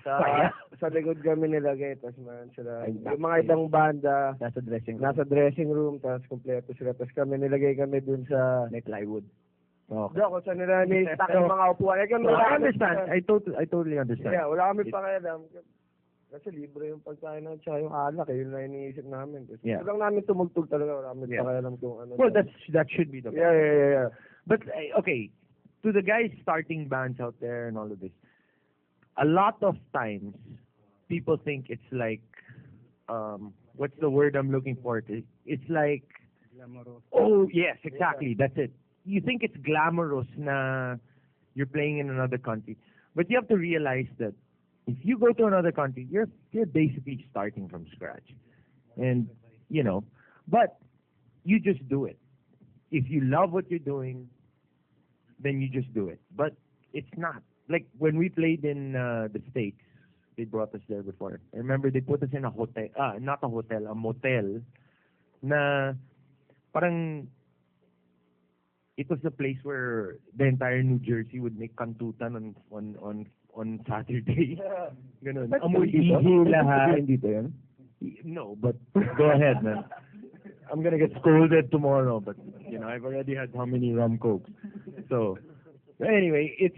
S5: sa likod kami nilagay, tapos man sila, yung mga ibang banda,
S8: Nasa dressing room.
S5: nasa dressing room, tapos kompleto sila. Tapos nilagay kami dun sa,
S8: May plywood.
S3: Okay.
S5: kung saan nila ni-stack yung mga upuan.
S3: I understand. I totally understand.
S5: Yeah, wala kami pakialam. Kasi libre yung pagkain na tsaka yung alak, yun na iniisip namin. Kasi
S3: Yeah.
S5: lang namin tumugtog talaga, wala kami pakialam kung ano.
S3: Well, that should be the point.
S5: Yeah.
S3: But okay, to the guys starting bands out there and all of this, a lot of times people think it's like, what's the word I'm looking for? It's like,
S9: Glamorous.
S3: oh yes, exactly, that's it. You think it's glamorous na you're playing in another country, but you have to realize that if you go to another country, you're basically starting from scratch, and but you just do it. If you love what you're doing, then you just do it. But it's not like when we played in the States. They brought us there before. I remember they put us in a hotel, not a hotel, a motel, na parang it was the place where the entire New Jersey would make kantutan on Saturday. Ganun. Amoy ihi lahat.
S8: Dito yun?
S3: No, but go ahead, man. I'm gonna get scolded tomorrow, but I've already had how many rum cokes. So anyway, it's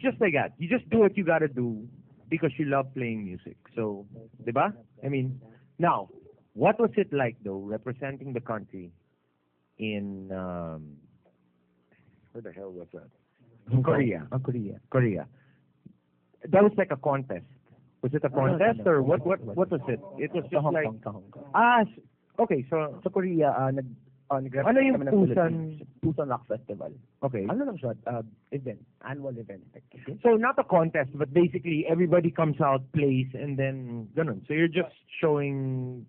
S3: just like that. You just do what you gotta do because you love playing music. So, diba? I mean, now, what was it like though, representing the country in where the hell was that? Korea. Korea. That was like a contest. Was it a contest or what was it? It was just like okay, so
S8: Sa Korea,
S3: ano yung
S8: Pusan Rock Festival.
S3: okay.
S8: Ano lang siya? Annual event.
S3: So not a contest, but basically everybody comes out, plays, and then ganun. So you're just showing.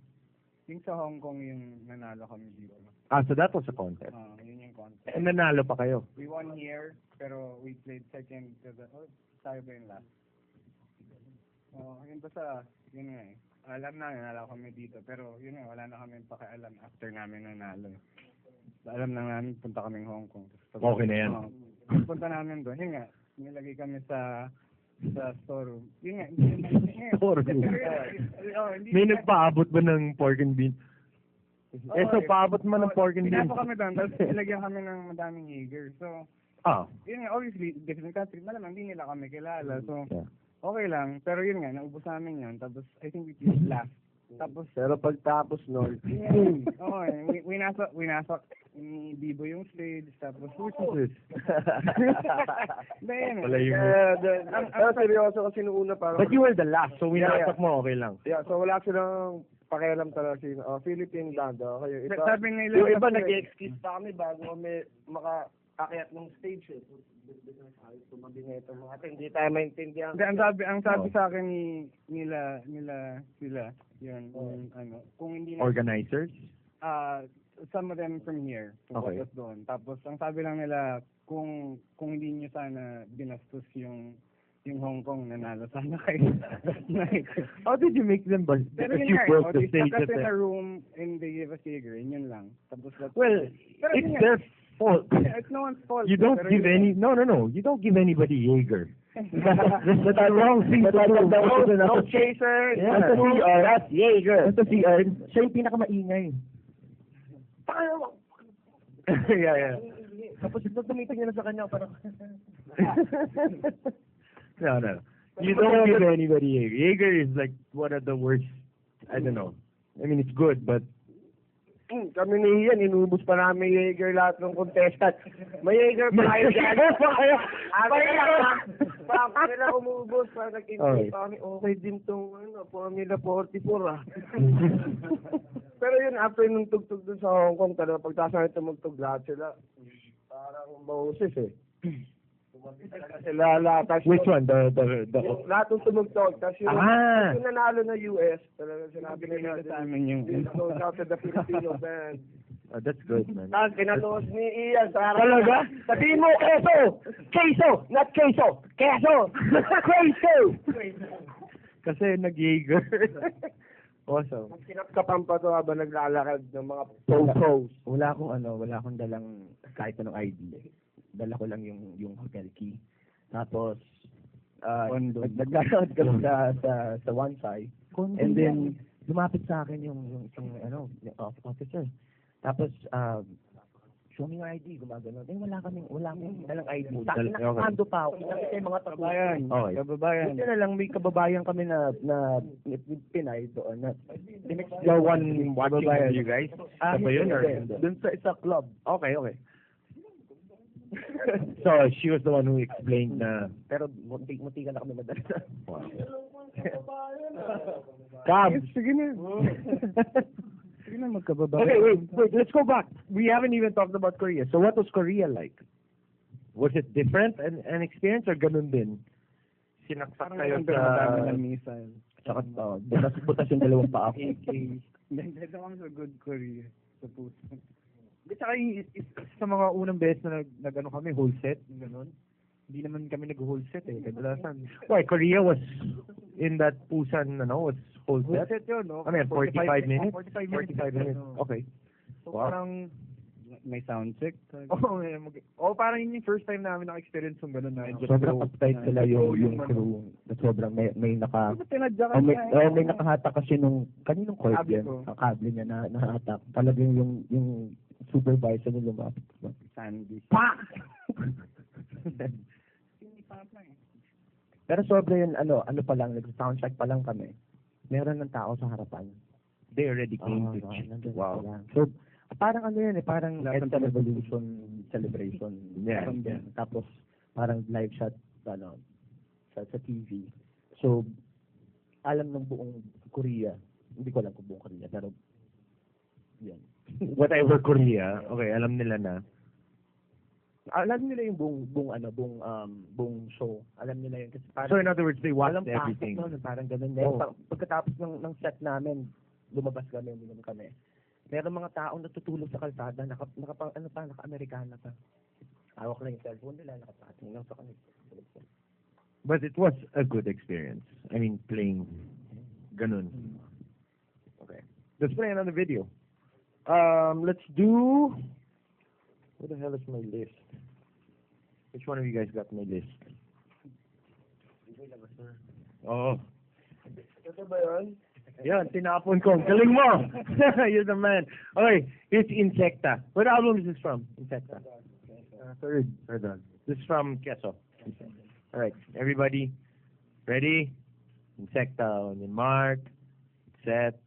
S9: Yung sa Hong Kong yung nanalo kami dito.
S3: So that was a contest.
S9: Yun yung contest.
S3: And nanalo pa kayo.
S9: We won here, pero we played second to the, tayo ba yung last? Yun basta, yun nga eh. Alam na, nanalo kami dito, pero yun nga, wala na kami pakialam after namin nanalo. Alam na namin, punta kaming Hong Kong.
S3: Okay na yan.
S9: Punta namin doon, yun nga, nilagay kami sa storeroom. Yun nga,
S3: Storeroom. May nagpaabot ba ng pork and bean? So paabot man ng pork and bean.
S9: Pinapa kami doon, tapos nilagyan kami ng madaming Jaeger. So, yun nga, obviously, different country, malamang hindi nila kami kilala. So, okay lang. Pero yun nga, naubos namin yun. Tapos, I think we played last. Tapos,
S5: Pero pagtapos nun,
S9: winasak ni Bibo yung stage. Tapos,
S5: Pero seryoso kasi noong una parang.
S3: But you were the last, so winasak mo, okay lang.
S5: Yeah, so wala silang pakialam talaga Philippine band. Okay,
S9: sabi nila,
S5: yung iba nag-excuse pa kami bago kami makaakyat ng stage. Hindi tayo maintindihan.
S9: Ang sabi sa akin nila sila, yun, kung hindi na,
S3: Organizers?
S9: some of them from here,
S3: Okay.
S9: pupunta doon. Tapos, ang sabi lang nila, kung hindi nyo sana binastos yung Hong Kong, nanalo sana kayo.
S3: How did you make them bust?
S9: Pero
S3: Because
S9: yun
S3: you
S9: nga,
S3: broke the
S9: they
S3: stage
S9: stuck us
S3: at
S9: in a
S3: the...
S9: room and they gave us Jaeger, yun lang. Tapos,
S3: Well,
S9: pero
S3: it's
S9: yun nga,
S3: their fault.
S9: it's no one's fault.
S3: You don't
S9: pero
S3: give
S9: yun-
S3: any... No. You don't give anybody Jaeger. That's the wrong thing to do.
S5: No chaser.
S3: Yeah.
S5: That's CR. That's Jaeger.
S8: Ito si siya yung pinakamaingay.
S3: yeah.
S8: Tapos ito tumitingin na sa kanya parang
S3: No. You don't give anybody Jaeger. Jaeger is like one of the worst. I don't know. I mean, it's good, but
S5: Kami ni Ian, inubos pa namin Jaeger lahat ng contestant. May Jaeger pa kayo dyan. Parang nila umubos, parang nag-invite pa kami, okay din tong Formula 44 Pero yun, after nung tugtog dun sa Hong Kong, talaga pagtaas na tumugtog lahat sila, parang mahusis Sila lahat.
S3: which one? The
S5: Lahat ng tumugtog. Tapos yung nanalo na US, talaga sinabi nila
S9: sa amin yung
S5: goes out to the Filipino band.
S3: that's good, man.
S5: Tapos kinatuos ni Ian.
S3: Talaga?
S5: Sabihin mo, Queso! Queso! Not Queso! Queso! Queso!
S3: Kasi nag-Jaeger. Awesome.
S5: Kinapkapan pa to habang naglalakad ng mga photos.
S8: Wala akong dalang kahit anong ID. Dala ko lang yung hotel key. Tapos, naglalakad kami sa one side. And then, lumapit sa akin yung officer. Tapos, show me your ID, gumagano. Then wala kaming dalang ID. Nakakando pa ako. Kasi yung mga kababayan.
S3: Kababayan.
S8: Buti na lang, may kababayan kami na Pinay doon.
S3: The one watching with you guys? Ba yun or?
S8: Doon sa isa club.
S3: Okay. So, she was the one who explained na...
S8: Pero munti ka na kami madala.
S3: Wow. Cab!
S9: Sige na. Sige na, magkababae.
S3: Okay, wait, let's go back. We haven't even talked about Korea. So what was Korea like? Was it different an experience or ganun din? Sinaksak kayo sa...
S9: missile.
S8: Saka, butas yung dalawang paa ko.
S9: Dito kami sa good Korea. Sa puso.
S3: Saka sa mga unang beses na nag-ano kami, whole set, ganun. Hindi naman kami nag-whole set eh. Kadalasan. Why, Korea was in that Busan, was whole set?
S9: Whole set yun, no?
S3: I mean, 45 minutes?
S9: 45
S3: minutes. Okay.
S9: So
S3: Wow.
S9: parang may sound check.
S3: Parang yun yung first time namin naka-experience ng gano'n na.
S8: Sobrang uptight sila yung crew. Sobrang may nakahatak kasi kaninong court yan? Ang kable niya na nahatak. Talagang yung supervisor na lumapit.
S9: Sandy.
S8: Pa! Pero sobra yun, ano pa lang, nag-soundcheck pa lang kami. Meron ng tao sa harapan.
S3: They already came to
S8: Wow. So, parang parang EDSA Revolution celebration.
S3: Yeah.
S8: Tapos, parang live shot, sa TV. So, alam ng buong Korea. Hindi ko alam kung buong Korea, pero, yan.
S3: Whatever Korea, okay, alam nila na.
S8: Alam nila yung buong show. Alam nila yun. Kasi parang,
S3: So in other words, they watched everything.
S8: Parang ganun. Pagkatapos ng set namin, lumabas kami, uminom kami. Meron mga taong natutulog sa kalsada, naka-Amerikana pa. Hawak lang yung cellphone nila, nakapating lang sa kanila.
S3: But it was a good experience. I mean, playing ganun. Okay. Let's play another video. Let's do... What the hell is my list? Which one of you guys got my list? Oh.
S5: Ito ba yun?
S3: Yan, tinapon ko. Galing mo! You're the man. Okay, here's Insecta. What album is this from? Insecta. Third one. This is from Queso. All right, everybody, ready? Insecta on your mark, set.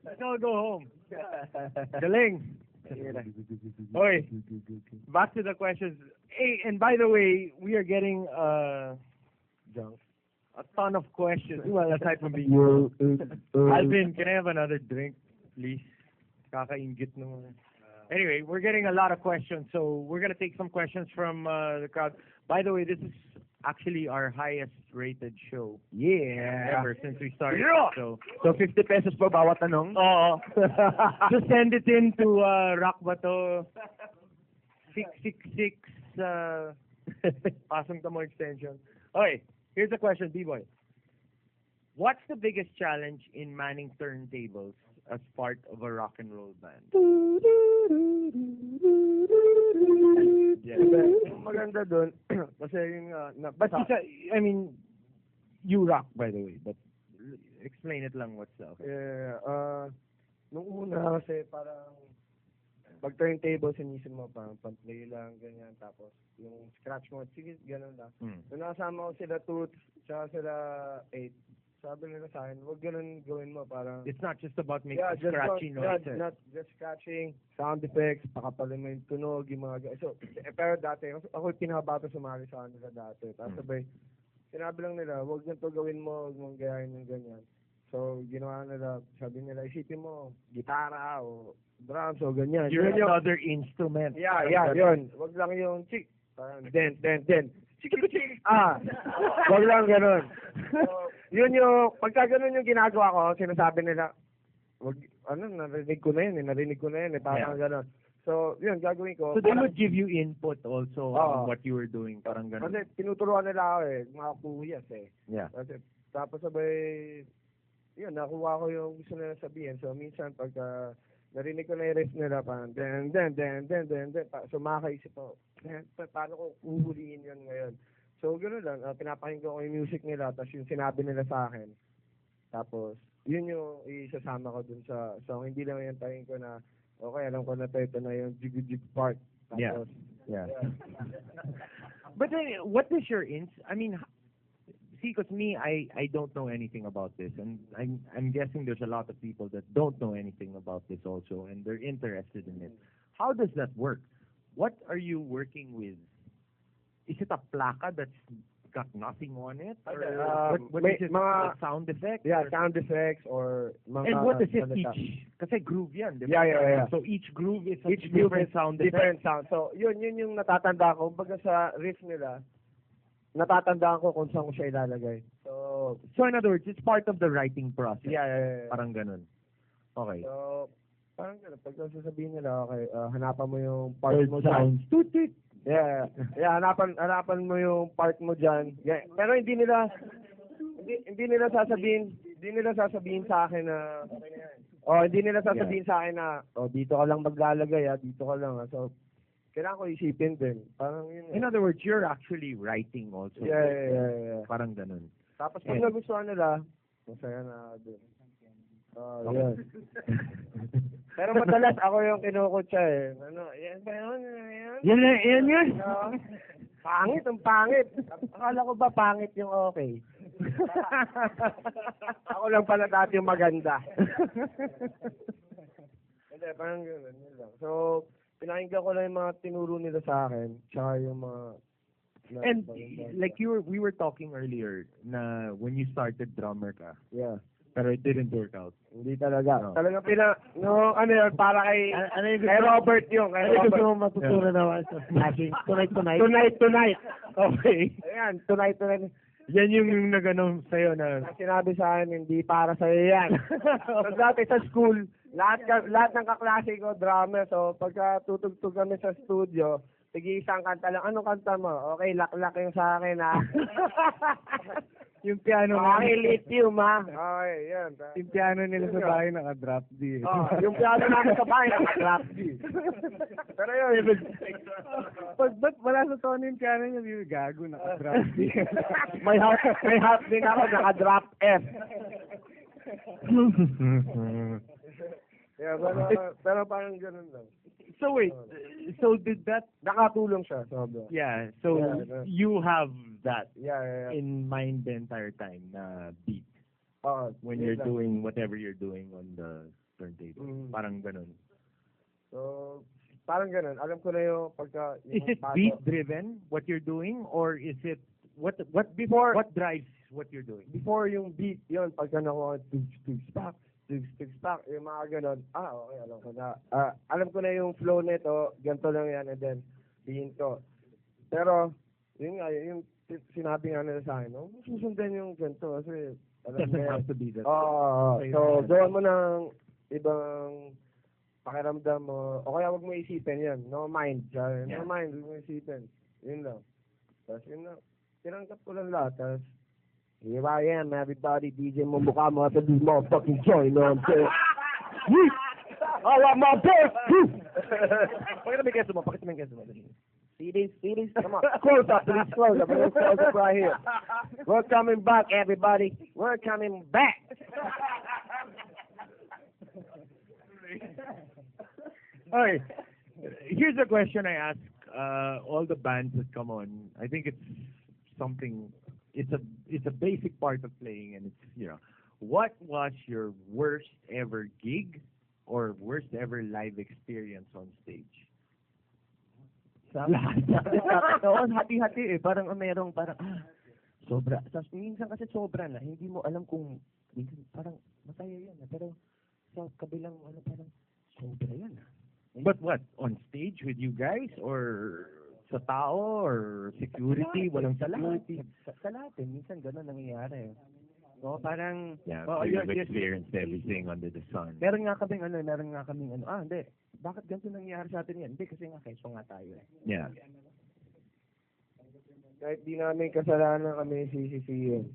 S7: Let's all go home. Galing. Oi, back to the questions. Hey, and by the way, we are getting a ton of questions. Well, aside from being Alvin, can I have another drink, please? Kakaingit naman. Anyway, we're getting a lot of questions, so we're gonna take some questions from the crowd. By the way, this is actually our highest rated show ever since we started. So
S8: 50 pesos po bawat tanong?
S7: Oo. Just send it in to Rock Bato 666 Pasong Tamo extension. Okay, here's the question, B-Boy. What's the biggest challenge in manning turntables as part of a rock and roll band?
S5: Yung maganda doon, kasi yung,
S3: But I mean, you rock, by the way, but explain it lang what's up.
S5: nung una kasi parang, pag turntable, sinisin mo, parang pan-play lang, ganyan, tapos yung scratch mo, sige, ganun lang. Nung nakasama ko sila Toots, tsaka sila 8, sabi nila sa akin, huwag ganun gawin mo, parang,
S3: It's not just about making
S5: just
S3: scratchy noises.
S5: not just scratching, sound effects, pakapalin mo yung tunog, yung mga so, pero dati, ako yung pinakabata sumali sa kanila dati. Tapos sabay, sinabi lang nila, huwag ganito gawin mo, huwag mong gayahin ng ganyan. So, ginawa nila, sabi nila, isipin mo, gitara o drums o ganyan.
S3: You're
S5: Yun yung-
S3: another instrument.
S5: Yeah, yun. Huwag lang yung chick. Parang den. Chik. Huwag lang ganun. So, yun yung, pagka ganun yung ginagawa ko, sinasabi nila, wag, narinig ko na yun eh, parang ganun. So, yun, gagawin ko.
S3: So they would give you input also on
S5: Oo.
S3: what you were doing, parang ganun.
S5: Kasi tinuturuan nila ako eh, mga puyas eh.
S3: Yeah.
S5: Kasi, tapos sabay, yun, nakuha ko yung gusto nila sabihin. So, minsan, pagka narinig ko na yung riff nila, parang, den, so makakaisip ko, paano ko uhuliin yun ngayon? So, gano'n lang, pinapakinggan ko yung music nila, tapos yung sinabi nila sa akin. Tapos, yun yung isasama ko dun sa, so, hindi lang yung tingin ko na, okay, alam ko na ito na yung jig part. Tapos,
S3: Yeah. But then, what is your I mean, see, because me, I don't know anything about this, and I'm guessing there's a lot of people that don't know anything about this also, and they're interested in it. How does that work? What are you working with? Is it a placa that's got nothing on it? Or what is it?
S5: mga
S3: Sound effects?
S5: Yeah,
S3: or-
S5: sound effects or mga...
S3: And what is it
S5: ano ta-
S3: each? Kasi groove yan, di ba?
S5: Yeah.
S3: So each groove is a
S5: Each group
S3: different
S5: is
S3: sound effect.
S5: different sound. So, yun yung natatanda ko. Baga sa riff nila, natatandaan ko kung saan ko siya ilalagay.
S3: So in other words, it's part of the writing process.
S5: Yeah.
S3: Parang ganun. Okay.
S5: So, parang gano'n. Pag sasabihin nila, okay, hanapan mo yung part mo
S3: sounds.
S5: dyan. Toot. Yeah, hanapan mo yung part mo dyan. Yeah. Pero hindi nila sasabihin sa akin na, hindi nila sasabihin sa akin na, dito ka lang maglalagay, dito ka lang. So, kailangan ko isipin din. Parang yun.
S3: In other words, you're actually writing also.
S5: Yeah.
S3: Parang ganun.
S5: Tapos pag nagustuhan nila, masaya na din. Yan. Pero madalas ako yung kinukutsa eh. Yan ba yun?
S3: Yan.
S5: Pangit, ang pangit. Akala ko ba pangit yung okay? Ako lang pala dati yung maganda. Hindi, parang yun lang. So, pinakinggan ko lang yung mga tinuro nila sa akin, tsaka yung mga...
S3: And like we were talking earlier na when you started drummer ka.
S5: Yeah.
S3: Pero it didn't work out.
S5: Hindi talaga.
S3: No.
S5: Talagang para kay Robert yung. Kay Robert.
S8: Gusto mo matutunan naman sa smashing?
S5: Tonight.
S3: Okay.
S5: Ayan, tonight.
S3: Yan yung nag-ano sa'yo na...
S5: Sinabi sa akin, hindi para sa'yo yan. So, dati sa school, lahat ng kaklase ko, drummer. So, pagka tutugtog kami sa studio, tig-isang kanta lang. Anong kanta mo? Okay, laklak yung sa akin, ha?
S3: Yung piano
S5: Okay, lithium, ha? Okay, yan.
S3: Yung piano nila sa bahay naka-drop D.
S5: Yung piano namin sa bahay, naka-drop D. Pero yun,
S3: Ba't wala sa tono yung piano niya? Yung gago, naka-drop D.
S5: may half din ako, naka-drop F. Yeah, pero parang ganun lang.
S3: So wait, so did that...
S5: Nakatulong siya, sobra.
S3: Yeah, so
S5: Yeah.
S3: you have that
S5: Yeah.
S3: in mind the entire time na beat when
S5: yun
S3: you're
S5: lang.
S3: doing whatever you're doing on the turntable. Parang ganun.
S5: So, parang ganun. Alam ko na yung pagka...
S3: Is it
S5: pato.
S3: beat driven what you're doing, or is it what drives what you're doing?
S5: Before yung beat, yun, pagka nakuha, tugs, pak, yung mga ganun. Okay, alam ko na. Alam ko na yung flow nito, ganito lang yan, and then, bihin ko. Pero, yun nga, yung sinabi nga nila sa akin, susundan yung ganito, kasi,
S3: Doesn't have to be that.
S5: So, gawa mo ng ibang pakiramdam mo, o kaya wag mo isipin yan, no mind,
S3: Yeah.
S5: no mind, wag mo isipin. Yun lang. Tapos, yun lang, tinanggap ko lang lahat, tapos,
S8: Here I am, everybody. DJ mo mukha mo after this motherfucking joint, you know what I'm saying? Yeet! I want my best! Pakita mo yung queso mo. Pakita mo yung queso mo. See this? Come on. Close up, please. Close up. Let's close up right here. We're coming back, everybody. We're coming back.
S3: Okay. Here's a question I ask all the bands that come on. I think it's something. It's a basic part of playing, and it's what was your worst ever gig or worst ever live experience on stage?
S8: Oo, hati-hati eh. Parang merong sobra. Tapos minsan kasi sobra na. Hindi mo alam kung minsan parang masaya yan. Pero sa kabilang parang sobra yan.
S3: But what? On stage with you guys or sa tao or security? Walang security?
S8: Sa lahat eh. Minsan gano'n nangyayari eh. So parang
S3: so you've experienced everything under the sun.
S8: Meron nga kaming hindi. Bakit ganito nangyayari sa atin yan? Hindi kasi nga Queso nga tayo eh.
S3: Yeah.
S5: Kahit di namin kasalanan kami sisisihin.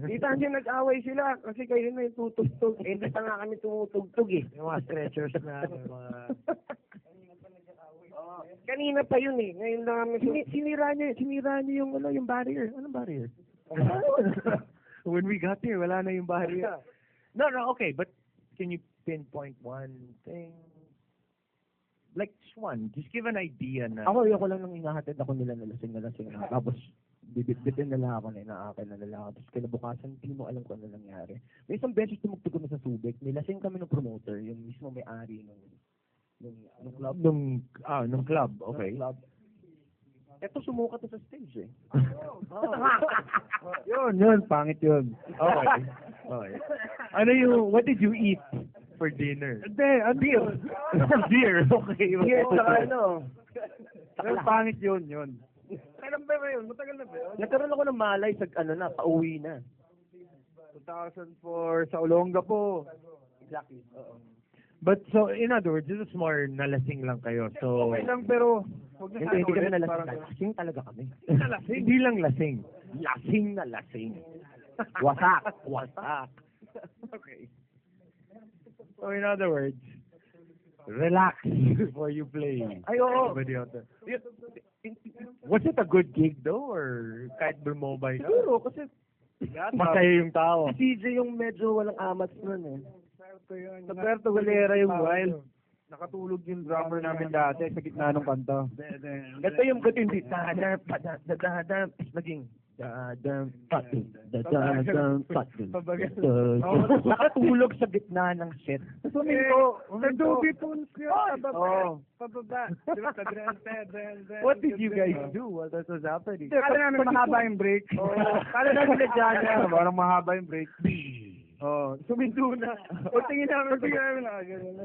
S8: Kita niyo nag-away sila kasi kayo na yung tutugtog. Hindi pa nga kami tumutugtog eh.
S5: Yung mga stretchers na mga...
S8: Kanina pa yun eh. Ngayon lang kami. Sinira niyo yung barrier. Anong barrier?
S3: When we got there, wala na yung barrier. No, okay, but can you pinpoint one thing? Like one, just give an idea na.
S8: Ako lang nang inahatid ako nila nalasing na. Tapos bibitin nila ako na inaakin na nila ako. Tapos kinabukasan, hindi mo alam kung ano nangyari. May isang beses tumugtog kami sa Subic. Nilasing kami ng promoter, yung mismo may-ari ng club.
S3: Nung club, okay.
S8: Club. Eto sumukat na sa stage eh.
S5: Yun, pangit yun.
S3: Okay. What did you eat for dinner?
S5: Beer.
S3: Beer, okay.
S8: Beer, saka
S5: Pero pangit yun.
S9: Kailan ba yun? Matagal na ba yun?
S8: Nagkaroon ako ng malay sa pauwi na.
S5: 2004, sa Olongapo.
S8: Exactly. Oo.
S3: But so, in other words, this is more nalasing lang kayo. So,
S5: Okay lang, pero huwag na
S8: Hindi kami nalasing.
S5: parang-
S8: Lasing talaga kami.
S3: hindi lang lasing. Lasing na lasing.
S8: Wasak.
S3: Okay. So, in other words, relax before you play.
S8: Ay, oo.
S3: Everybody out there. Was it a good gig though, or kahit bumobay ka?
S8: Siguro, kasi
S3: Masaya yung tao.
S8: si CJ yung medyo walang amats nun eh.
S5: Sa Puerto Galera yung wild. Nakatulog yung drummer namin dati sa gitna ng kanta.
S8: Ito yung hindi naging nakatulog sa gitna ng set.
S5: Suminto. Nag-doobie tunes yun.
S9: Pababa.
S3: What did you guys do while that was happening?
S5: Kala namin mahaba yung break. Kala namin na parang mahaba yung break. Suminto na.
S9: Tingin namin na gano'n.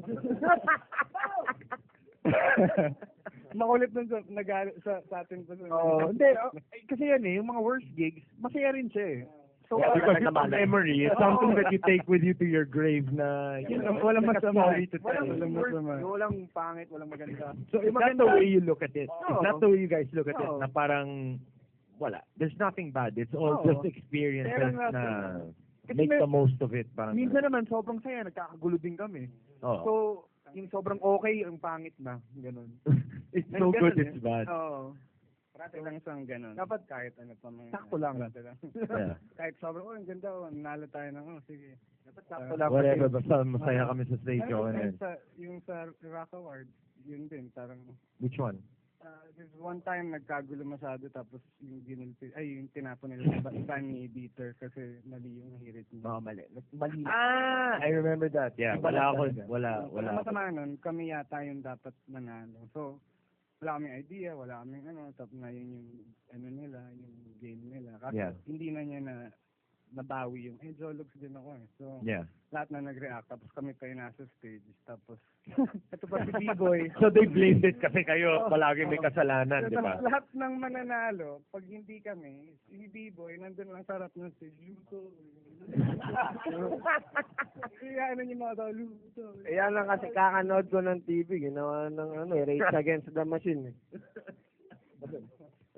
S9: Makulit nun sa atin pa.
S5: Hindi. Kasi yan eh, yung mga worst gigs, masaya rin siya eh.
S3: So, because it's a memory. It's something that you take with you to your grave na,
S5: walang masama.
S9: Walang pangit, walang maganda.
S3: So, it's not the way you look at it. It's not the way you guys look at it na parang, wala. There's nothing bad. It's all just experiences na make the most of it. Parang,
S5: Minsan naman, sobrang saya, nagkakagulo din kami. So, yung sobrang okay, ang pangit na. Ganun.
S3: It's so good, it's bad.
S9: Oo. Parati lang siyang ganun. Dapat kahit ano pa mga...
S5: Sakto lang.
S3: Yeah.
S9: Kahit sobrang, ang ganda, nanalo tayo ng, sige. Dapat sakto
S5: lang.
S3: Whatever, basta masaya kami sa stage.
S9: Yung sa Rock Award, yun din, parang...
S3: Which one?
S9: There's one time nagkagulo masyado tapos yung yung tinapon nila sa fan ni Dieter kasi mali yung hirit niya.
S8: Mali.
S3: I remember that. Yeah, wala.
S9: Masama nun, kami yata yung dapat manalo. So, wala kaming idea, wala kaming tapos na yun yung nila, yung game nila. Kasi hindi na niya nabawi yung Jologs din ako eh. So, lahat na nag-react. Tapos kami pa yung nasa stage. Tapos, ito pa si B-Boy.
S3: So they blamed it kasi kayo palagi may kasalanan, di ba?
S9: Tapos lahat ng mananalo, pag hindi kami, si B-Boy, nandun lang sa harap ng stage, luto. Kaya niyo mga tao, luto.
S5: Yan lang kasi kakanood ko ng TV, ginawa ng Rage Against the Machine.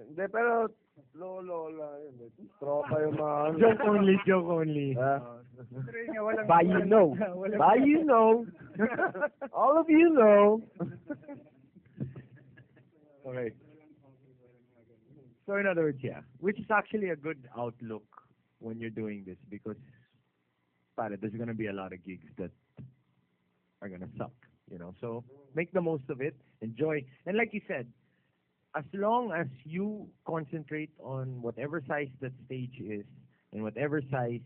S5: Hindi, pero Lola, yun. Tropa yung mga ano.
S3: Joke only, joke only.
S9: Pero yun nga, walang...
S8: By you know. By you know. All of you know.
S3: Okay. So in other words, yeah, which is actually a good outlook when you're doing this because, there's gonna be a lot of gigs that are gonna suck, So make the most of it, enjoy, and like you said, as long as you concentrate on whatever size that stage is and whatever size,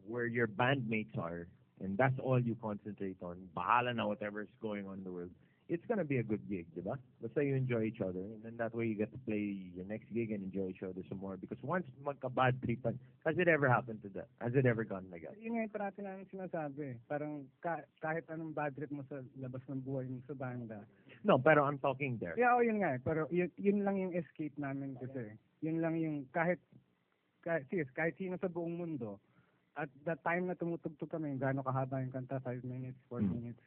S3: where your bandmates are, and that's all you concentrate on, bahala na whatever's going on in the world, it's gonna be a good gig, diba? Basta you enjoy each other, and then that way you get to play your next gig and enjoy each other some more. Because once magka-bad tripan, has it ever happened to that? Has it ever gone like that?
S9: Yun nga yung parati namin sinasabi. Parang kahit anong bad trip mo sa labas ng buhay mo sa banda.
S3: No, pero I'm talking there.
S9: Yeah, yun nga. Pero yun lang yung escape namin kasi. Yun lang yung kahit sino sa buong mundo, at the time na tumutugtog kami, gaano kahaba yung kanta, 5 minutes, 4 minutes,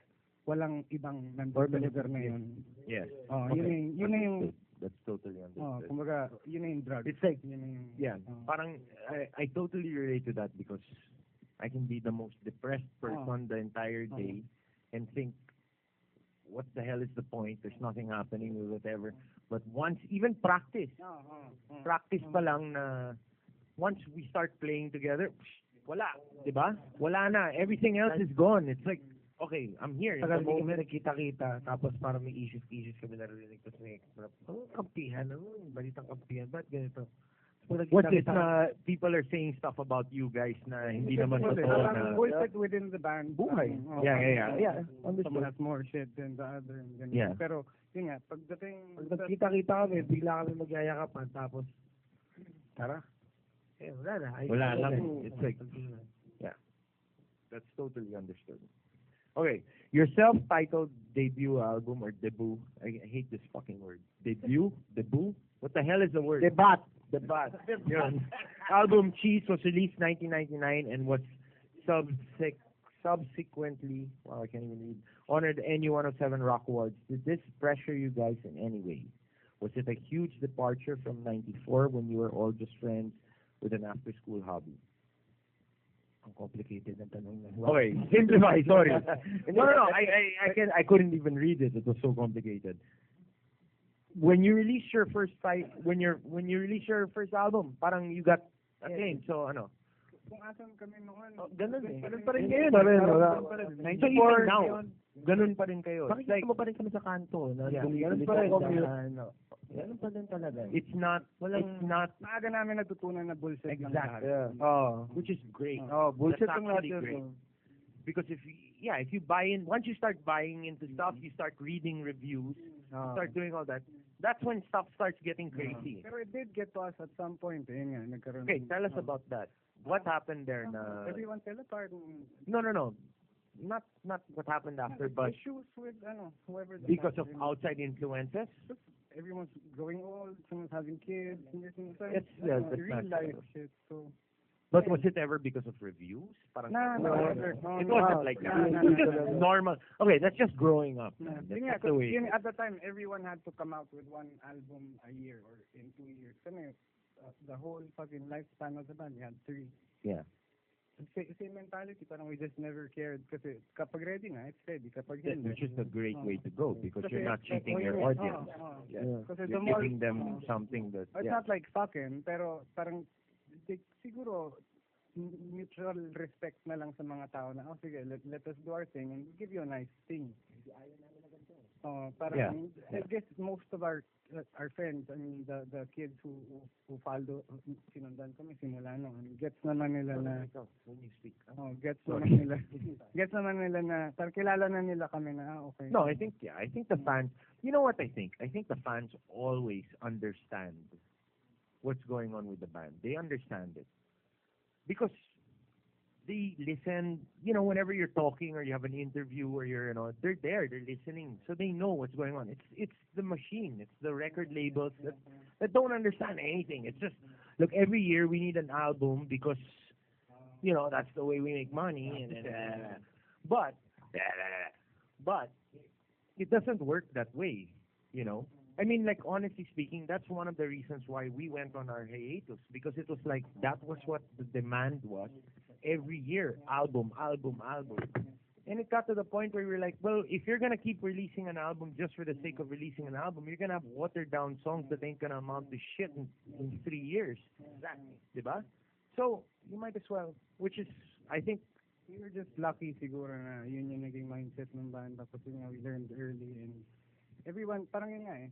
S9: walang ibang nandun sa lugar na yun.
S3: Yes.
S9: Yun na yung...
S3: That's totally understood.
S9: Kumbaga, yun na yung drug.
S3: It's like,
S9: yun na yung,
S3: parang, I totally relate to that because I can be the most depressed person the entire day and think, what the hell is the point? There's nothing happening or whatever. But once, even practice pa lang na, once we start playing together, wala, diba? Wala na. Everything else is gone. It's like, okay, I'm here.
S5: Tagal hindi kami nagkita-kita, tapos parang may issues kami narinig. Tapos may kampihan, balitang kampihan, ba't ganito?
S3: What's this na people are saying stuff about you guys na hindi naman totoo na...
S9: bullshit within the band.
S3: Buhay. Yeah.
S9: Someone has more shit than the other.
S3: Yeah.
S9: Pero, yun nga, pagdating...
S5: Pag nagkita-kita kami, bigla kami magyayakapan, tapos, tara. Wala na.
S3: Wala lang. It's like, yeah. That's totally understood. Okay, your self-titled debut album or debut, I hate this fucking word. Debut? What the hell is the word?
S8: Debut.
S3: Yun. Album Cheese was released 1999 and was subsequently, I can't even read, honored the NU107 Rock Awards. Did this pressure you guys in any way? Was it a huge departure from 94 when you were all just friends with an after-school hobby?
S5: Ang complicated ng tanong na.
S3: Okay, simplify, sorry. No, I couldn't even read it. It was so complicated. When you release your first when you release your first album, parang you got acclaim. So
S9: Kung asan kami noon.
S3: Ganun eh.
S9: Ganun pa rin
S5: ngayon.
S3: So even now, ganun pa rin kayo.
S5: Makikita mo pa rin kami sa kanto.
S3: Ganun pa rin.
S5: Ganun pa rin talaga.
S3: It's not.
S9: Maaga namin natutunan na bullshit lang lahat.
S3: Which is great.
S9: Bullshit
S3: That's
S9: lang lahat
S3: actually great.
S9: yun.
S3: Because if you buy in, once you start buying into stuff, you start reading reviews, you start doing all that. That's when stuff starts getting crazy.
S9: Pero it did get to us at some point. Yun nga, nagkaroon.
S3: Okay, tell us about that. What happened there?
S9: Everyone fell apart.
S3: No. Not what happened after, but
S9: issues with whoever.
S3: Because of outside influences.
S9: Everyone's growing old. Someone's having kids.
S3: It's
S9: real life shit. So.
S3: But was it ever because of reviews? Parang,
S9: No.
S3: It wasn't like that. It was just normal. Okay, that's just growing up. That's the way.
S9: At the time, everyone had to come out with one album a year or in 2 years. The whole fucking lifespan of the band, we had 3.
S3: Yeah.
S9: Same mentality, parang we just never cared. Kasi kapag ready na, it's ready. Kapag hindi,
S3: Which is a great way to go because you're not cheating your
S9: you're
S3: audience.
S9: Kasi
S3: You're giving them something that.
S9: It's not like fucking, pero parang siguro mutual respect na lang sa mga tao na, sige, let us do our thing and give you a nice thing. Parang, I guess most of our friends, I mean, the kids who follow, sinundan kami simula noon, gets naman nila na, gets naman nila na, parang kilala na nila kami na, okay.
S3: No, I think the fans, you know what I think? I think the fans always understand what's going on with the band. They understand it. Because they listen, whenever you're talking or you have an interview or they're there, they're listening, so they know what's going on. It's the machine, it's the record labels that don't understand anything. It's just, look, every year we need an album because, that's the way we make money, but it doesn't work that way, I mean, like, honestly speaking, that's one of the reasons why we went on our hiatus, because it was like that was what the demand was every year, album, album, album. And it got to the point where we were like, well, if you're gonna keep releasing an album just for the sake of releasing an album, you're gonna have watered down songs that ain't gonna amount to shit in 3 years. Exactly. Diba? So you might as well, which is, I think,
S9: We were just lucky siguro na yun yung naging mindset ng band. Tapos yun nga, we learned early and everyone, parang yun nga eh.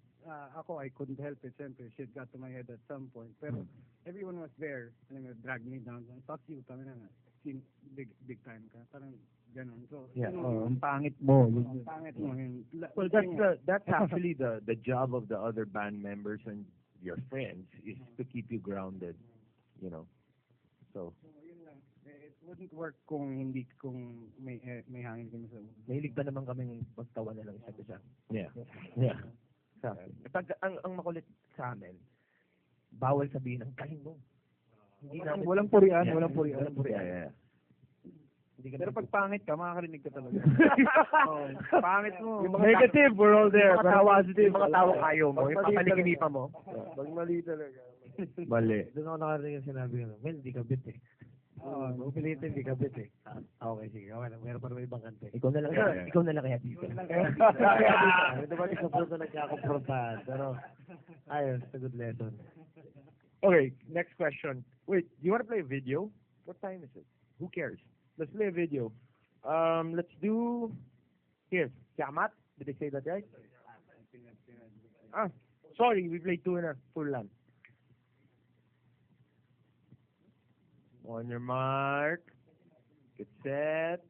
S9: Ako, I couldn't help it. Siyempre, shit got to my head at some point. Pero everyone was there. Alam mo, drag me down. Fuck you, kami na nga. Big time ka. Parang ganun. So,
S4: Yeah.
S9: ang
S4: pangit mo.
S9: ang pangit mo.
S3: well, that's actually the job of the other band members and your friends is to keep you grounded, you know. So
S9: Yun lang. It wouldn't work kung may hangin kami sa ulo.
S8: Mahilig pa naman kaming magtawa na lang isa't isa.
S3: yeah.
S8: Pag ang makulit sa amin, bawal sabihin ang galing mo. Hindi namin
S4: Walang purian,
S8: Yeah.
S4: walang purian.
S8: Walang purian.
S3: Yeah.
S8: Hindi ka
S4: Pero pag pangit ka, makakarinig ka talaga.
S9: Pangit mo.
S4: Negative, we're all there.
S8: Yung mga
S4: Pero
S8: tawa,
S4: positive,
S8: yung mga tawang ayaw mo, yung
S5: Pag mali
S8: papaliginipan mo.
S5: Pag mali talaga.
S3: Mali.
S5: Doon ako nakarinig yung sinabi ko, well, hindi ka bit eh. Upilitin, hindi ka bit eh. Okay, sige. Okay lang. Meron pa naman ibang kante.
S8: Ikaw na lang kaya dito.
S5: Diba, isa po na nagkakamprontahan. Pero, ayos, a good lesson.
S3: Okay, next question. Wait, do you want to play a video? What time is it? Who cares? Let's play a video. Let's do here. Kiamat? Did I say that right? Sorry, we played two in a full land. On your mark. Get set.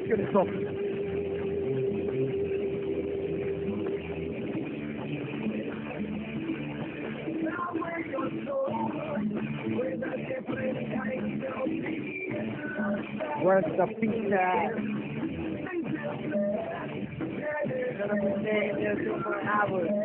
S3: Good stop.
S4: Where's the pizza? Gonna be staying there for hours.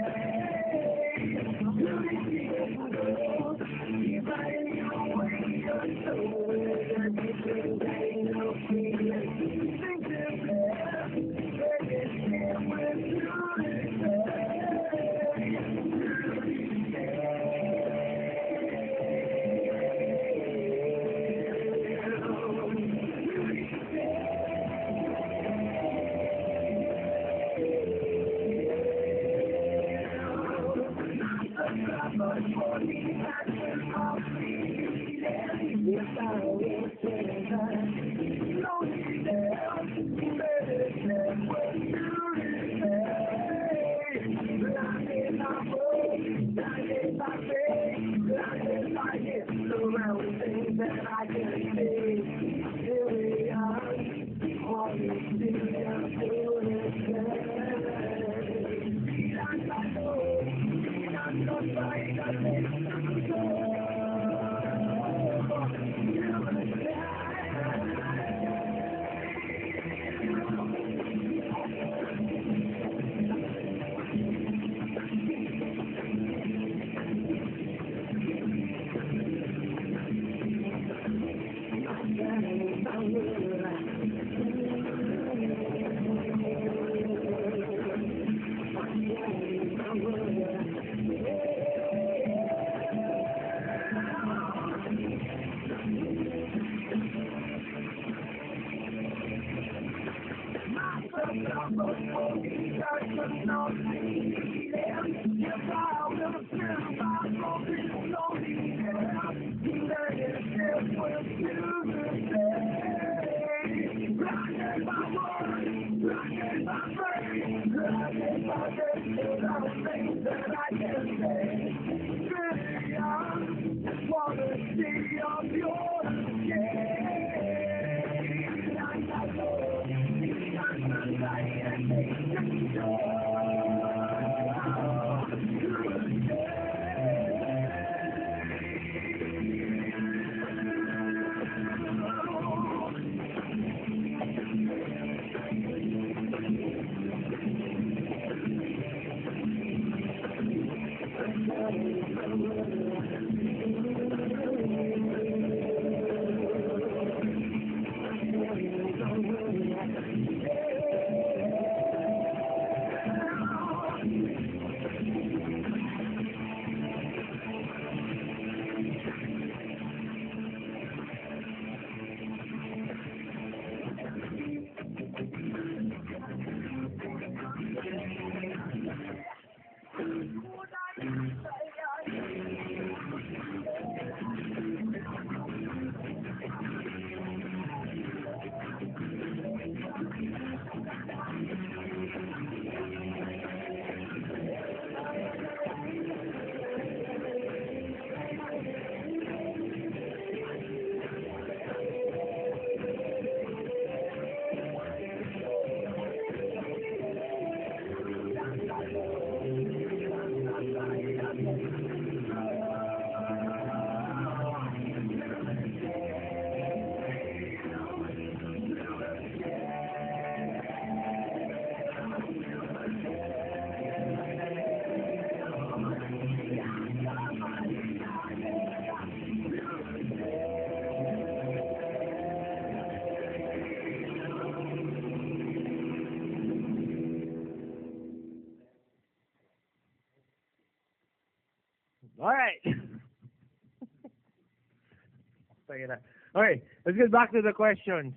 S7: na. Okay, let's get back to the questions.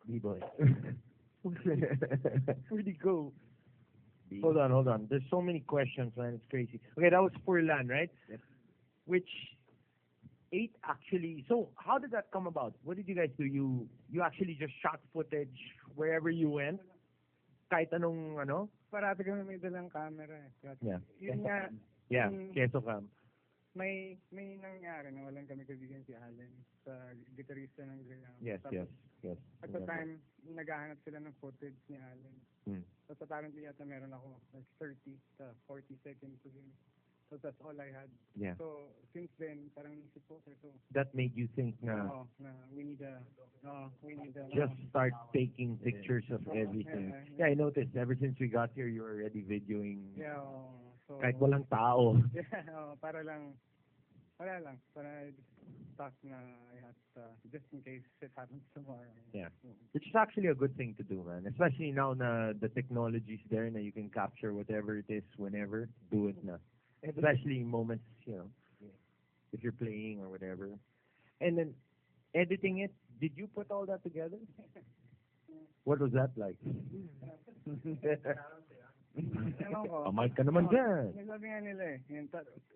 S3: B-boy.
S7: Where'd he go?
S3: Hold on. There's so many questions, man. It's crazy. Okay, that was Furlan, right?
S4: Yep.
S3: Which 8 actually. So how did that come about? What did you guys do? You actually just shot footage wherever you went? Kahit anong ano?
S9: Parati kami may dalang camera eh.
S3: Yeah.
S9: Yun nga,
S3: Yeah,
S9: yung-
S3: Queso cam.
S9: may nangyari na walang kami kaibigan si Allen sa gitarista ng Graham.
S3: Yes.
S9: At the time, naghahanap sila ng footage ni Allen. Tapos apparently yata meron ako like 30 to 40 seconds of him. So that's all I had.
S3: Yeah.
S9: So since then, parang isip ko, so
S3: That made you think na
S9: we need a
S3: just start taking pictures of everything. Yeah, I noticed ever since we got here, you were already videoing
S9: Yeah, so
S3: kahit walang tao.
S9: yeah, para lang para stuck na I had just in case it happens tomorrow.
S3: Yeah. Which is actually a good thing to do, man. Especially now na the technology's there na you can capture whatever it is whenever, do it na. Especially moments, if you're playing or whatever. And then editing it, did you put all that together? What was that like? Mic ka naman dyan.
S9: Sabi nga nila eh.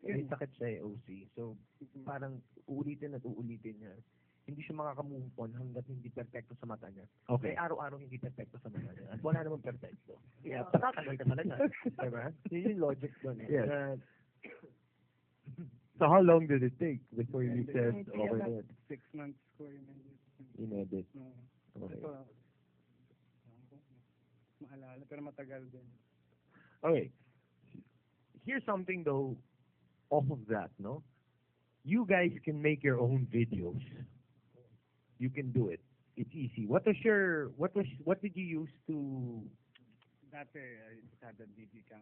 S8: May sakit siya OC. So, parang uulitin at uulitin niya. Hindi siya makaka-move on hanggat hindi perfecto sa mata niya.
S3: Okay.
S8: May araw-araw hindi perfecto sa mata niya. At wala namang perfecto. Kaya patatagal ka talaga. Diba? Yun yung logic doon.
S3: Yes. So how long did it take before you said over there?
S9: 6 months ko yun.
S3: In-edit. Okay.
S9: Ito, maalala, pero matagal din.
S3: Okay. Here's something though, off of that, no? You guys can make your own videos. You can do it. It's easy. What did you use to?
S9: Dati, I just had a DV cam.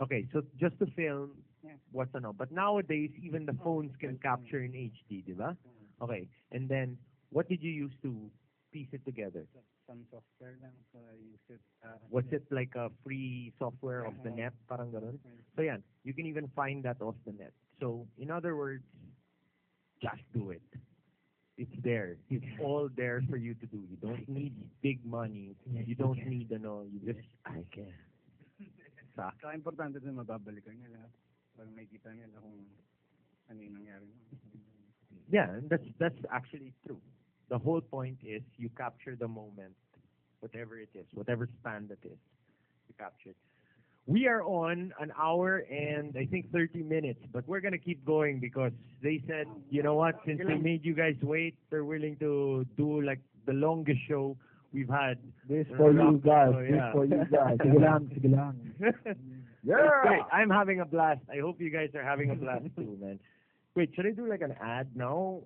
S3: Okay, so just to film
S9: Yeah.
S3: what's ano. But nowadays, even the phones can capture in HD, diba? Okay, and then what did you use to piece it together?
S9: Some software lang, so I used it.
S3: Was it like a free software of the net? Parang ganun? So yeah, you can even find that off the net. So in other words, just do it. It's there. It's all there for you to do. You don't need big money. You don't need you just I can.
S9: Saka importante din mababalikan nila. Para makikita nila kung ano yung nangyari.
S3: Yeah, and that's actually true. The whole point is you capture the moment, whatever it is, whatever span that is, you capture it. We are on an hour and I think 30 minutes, but we're going to keep going because they said, you know what, since they made you guys wait, they're willing to do like the longest show we've had.
S5: This for you guys.
S3: So,
S5: This
S3: yeah.
S5: for you guys. Sige lang.
S3: Yeah. Great. I'm having a blast. I hope you guys are having a blast too, man. Wait, should I do like an ad now?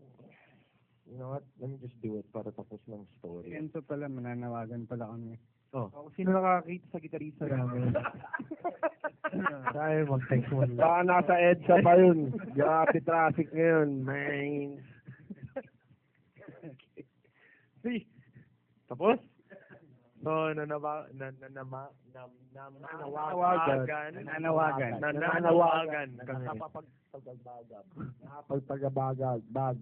S3: You know what? Let me just do it para tapos ng story.
S9: Enzo pala, mananawagan pala kami.
S3: Oh.
S4: Sino nakakita sa gitarista namin?
S5: Tayo mag-text mo lang. Baka nasa EDSA pa yun. Grabe traffic ngayon, man.
S3: See? Tapos? So, nananawagan.
S5: Bag.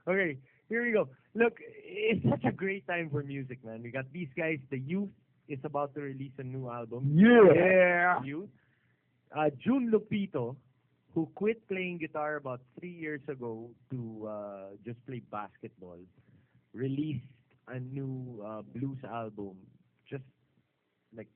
S3: Okay, here we go. Look, it's such a great time for music, man. We got these guys. The Youth is about to release a new album.
S5: Yeah.
S3: Youth. June Lupito, who quit playing guitar about 3 years ago to just play basketball, released a new blues album just like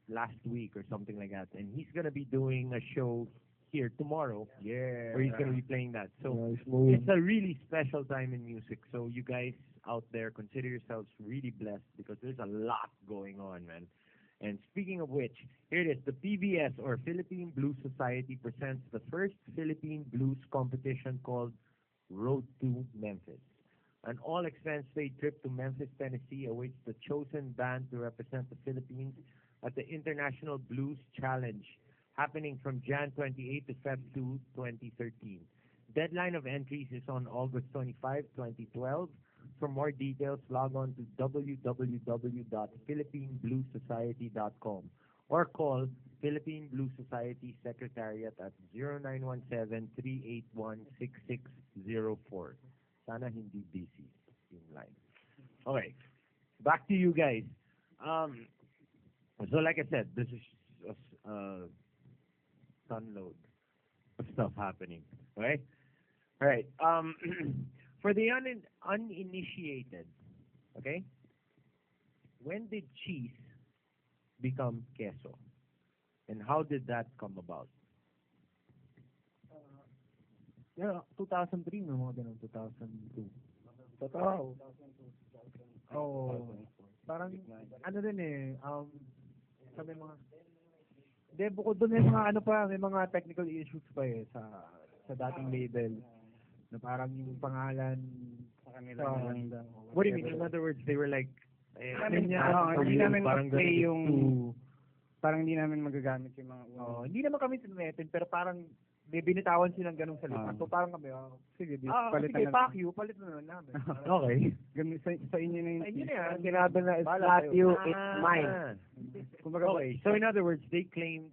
S3: last week or something like that. And he's going to be doing a show here tomorrow. Yeah. Where he's going to be playing that. So it's a really special time in music. So you guys out there, consider yourselves really blessed because there's a lot going on, man. And speaking of which, here it is. The PBS, or Philippine Blues Society, presents the first Philippine blues competition called Road to Memphis. An all-expense-paid trip to Memphis, Tennessee awaits the chosen band to represent the Philippines at the International Blues Challenge, happening from Jan 28 to Feb 2, 2013. Deadline of entries is on August 25, 2012. For more details, log on to www.philippinebluessociety.com or call Philippine Blue Society Secretariat at 0917-381-6604. Sana hindi busy yung line. Okay, back to you guys. So like I said, this is a ton load of stuff happening. Okay? All right. For the uninitiated, okay? When did cheese become queso? And how did that come about?
S4: 2003, no? Mga ganun, 2002.
S5: Totoo.
S4: Oh, parang, ano din eh, sabi mga, hindi, bukod doon may mga ano pa, may mga technical issues pa eh, sa dating label, na parang yung pangalan,
S9: Sa kanila maganda.
S3: What do you mean? In other words, they were like,
S9: Hindi namin mag-play yung, parang hindi namin magagamit yung mga
S4: hindi naman kami sinumetin, pero parang, may binitawan silang ganung salita. So parang kami, sige,
S9: palitan
S4: fuck you, palit na namin.
S3: okay.
S9: Sa inyo na yung
S4: Sa inyo na yan.
S8: Sinabi na, it's not you, it's mine.
S3: Okay, so in other words, they claimed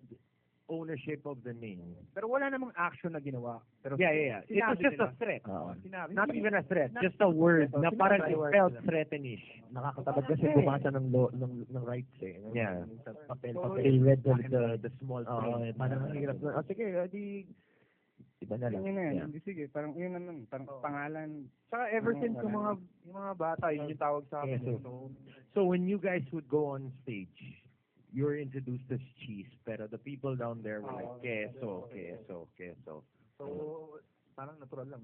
S3: ownership of the name.
S4: Pero wala namang action na ginawa. Pero
S3: Yeah. It was just a threat.
S4: Sinabi.
S3: Not even a threat, just a word na parang it felt threatenish.
S8: Nakakatabad kasi bumasa ng rights eh.
S3: Yeah.
S8: Sa
S3: They
S8: papel.
S3: read the small print.
S8: Parang ang hirap na, sige, di, iba na lang.
S9: Yun na yan.
S8: Yeah.
S9: Hindi, sige, parang yun naman. Parang pangalan.
S4: Saka ever since yung mga bata, yun yung tawag sa akin.
S3: Yeah, so when you guys would go on stage, you were introduced as cheese, pero the people down there were like, queso.
S4: So, parang natural lang.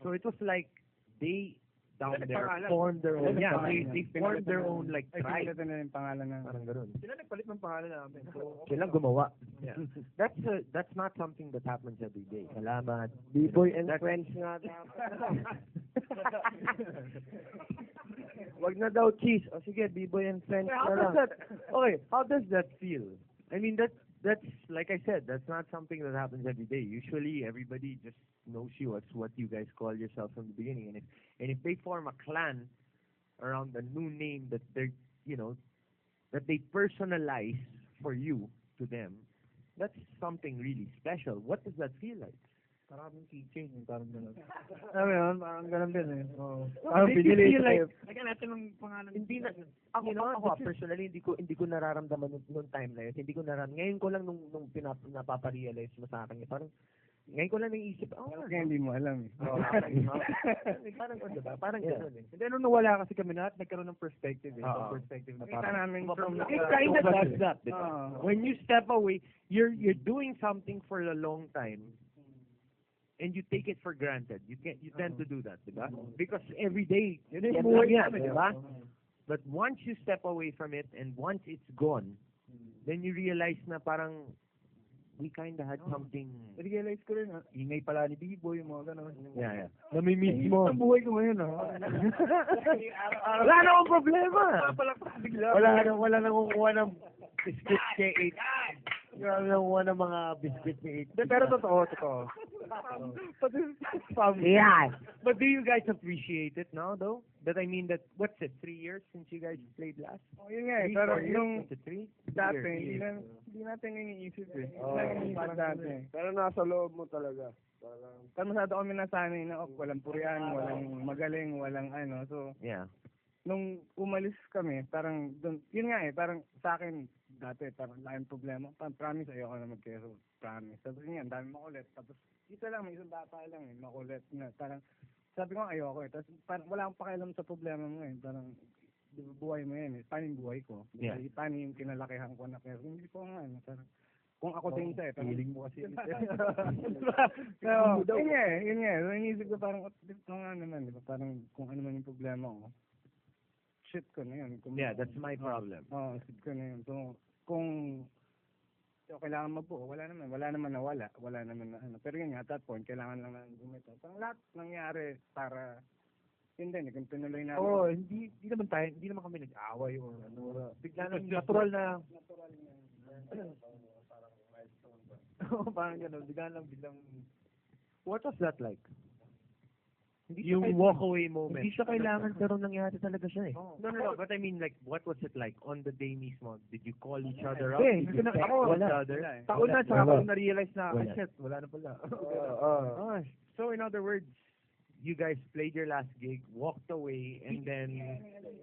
S3: So it was like they down there formed their own, they formed their own like tribe.
S9: Pinalitan na yung pangalan na.
S3: Parang ganun.
S4: Sila nagpalit ng pangalan namin. So,
S8: Silang gumawa.
S3: Yeah. That's not something that happens every day.
S8: Salamat. B-boy and
S3: That's-
S8: friends nga Wag na daw cheese. O sige, B-boy and friends
S3: How
S8: na
S3: does
S8: lang.
S3: that? Okay, how does that feel? I mean, that's like I said, that's not something that happens every day. Usually, everybody just knows you as what you guys call yourself from the beginning, and if they form a clan around the new name that they're, that they personalize for you to them, that's something really special. What does that feel like?
S4: parang keychain, parang gano'n.
S9: Alam mo yun, parang ganun din eh.
S8: Parang pinili
S3: like,
S9: Lagyan natin ng pangalan.
S3: hindi na,
S8: Ako personally, hindi ko nararamdaman nung time na yun. Hindi ko ngayon ko lang nung napaparealize mo sa akin. Parang, ngayon ko lang naisip,
S9: Kaya hindi mo alam eh.
S8: parang, diba? Parang gano'n eh.
S4: Hindi, nung nawala kasi kami lahat, nagkaroon ng perspective eh.
S3: Oo.
S4: Perspective na
S9: Kita
S4: parang,
S9: namin from
S3: it kind of does that. Diba?
S9: Oo.
S3: When you step away, you're doing something for a long time, and you take it for granted. You tend to do that, diba? Because every day, yun yung buhay namin, diba? But once you step away from it, and once it's gone, then you realize na parang we kind of had something.
S4: realize ko rin, ingay pala ni B-boy, yung mga gano'n.
S3: Yeah. Namimiss mo.
S4: Ang buhay ko ngayon,
S3: Wala na akong problema.
S8: Wala nang kukuha ng biscuit kay 8. Wala nang kukuha ng mga biscuit ni 8.
S4: Pero totoo.
S8: Yeah.
S3: But do you guys appreciate it now, though? That I mean that, what's it, 3 years since you guys played last?
S9: Oh, yun nga eh.
S3: 3,
S9: Pero
S3: 4 years?
S9: yung
S3: Was it 3?
S9: dati, hindi natin iniisip eh. Iniisip dati.
S5: Pero nasa loob mo talaga.
S9: Pero masyado kami nasanay na walang purian, walang magaling, walang ano. So,
S3: Yeah.
S9: nung umalis kami, parang, yun nga eh, parang sa akin, dati, parang laking problema. Promise, ayoko na mag-keso. Promise. Tapos yun yan, dami makulit. Tapos, isa lang, may isang bata lang eh, makulit na. Parang, sabi ko, ayoko eh. Tapos, parang wala akong pakialam sa problema mo eh. Parang, di ba, buhay mo yan eh. Paano yung buhay ko?
S3: Yeah.
S9: Paano yung kinalakihan ko na keso? Hindi ko nga, ano, parang, kung ako din isa eh.
S4: Feeling mo kasi.
S9: So, yun nga eh. So, inisip ko parang, nga naman, di ba? Parang, kung ano man yung problema ko, shit ko na yun.
S3: Yeah, that's my problem.
S9: Shit ko na yun. So, kung kailangan mabuo, wala naman nawala. Wala naman na ano. Pero yun nga, at that point, kailangan lang na gumito. Parang lahat nangyari para, yun din, kung tinuloy natin.
S4: Oo, hindi naman kami nag-away o ano. Bigla lang natural na. Parang gano'n, biglang.
S3: What was that like? Yung walk away moment.
S8: Hindi siya kailangan, pero nangyari talaga siya eh.
S3: No, but I mean, like, what was it like on the day mismo? Did you call each other up?
S8: Hindi,
S3: Did you text
S8: ako,
S3: each
S8: wala.
S3: other?
S8: Taon na, saka
S5: Wala.
S8: ko na-realize na,
S5: Wala.
S8: shit, wala na pala.
S3: Oh, so in other words, you guys played your last gig, walked away, and then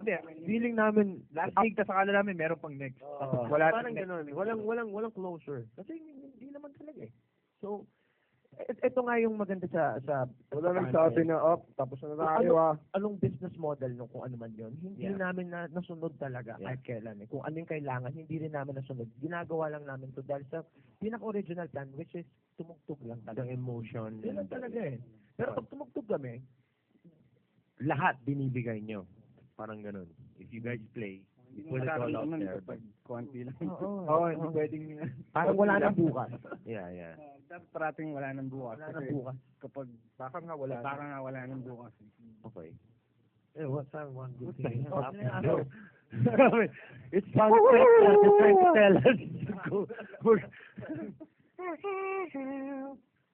S8: Hindi, feeling namin, last gig, tas akala namin, meron pang next. Wala
S3: parang ganun. Walang closure.
S8: Kasi hindi naman talaga eh. So, ito nga yung maganda sa
S5: Wala nagsabi na up, tapos na tayo
S8: anong business model nung kung ano man yun, hindi namin nasunod talaga kahit kailan eh. Kung ano yung kailangan, hindi rin namin nasunod. Ginagawa lang namin to dahil sa pinaka-original plan, which is tumugtog lang
S3: The
S8: talaga.
S3: emotion.
S8: Yun lang talaga eh. Pero pag tumugtog kami,
S3: Lahat binibigay nyo. Parang ganun. If you guys play, you put it all out there.
S9: Kapag konti lang.
S8: Oo,
S9: hindi pwedeng...
S8: parang wala nang bukas.
S3: Yeah.
S9: Dapat parating wala nang bukas.
S8: Wala nang
S9: Kasi
S8: bukas.
S9: Kapag
S8: Baka nga wala.
S9: baka nga wala nang bukas.
S3: Okay.
S5: Eh, what's that one good thing?
S3: It's fun that you're trying to tell us.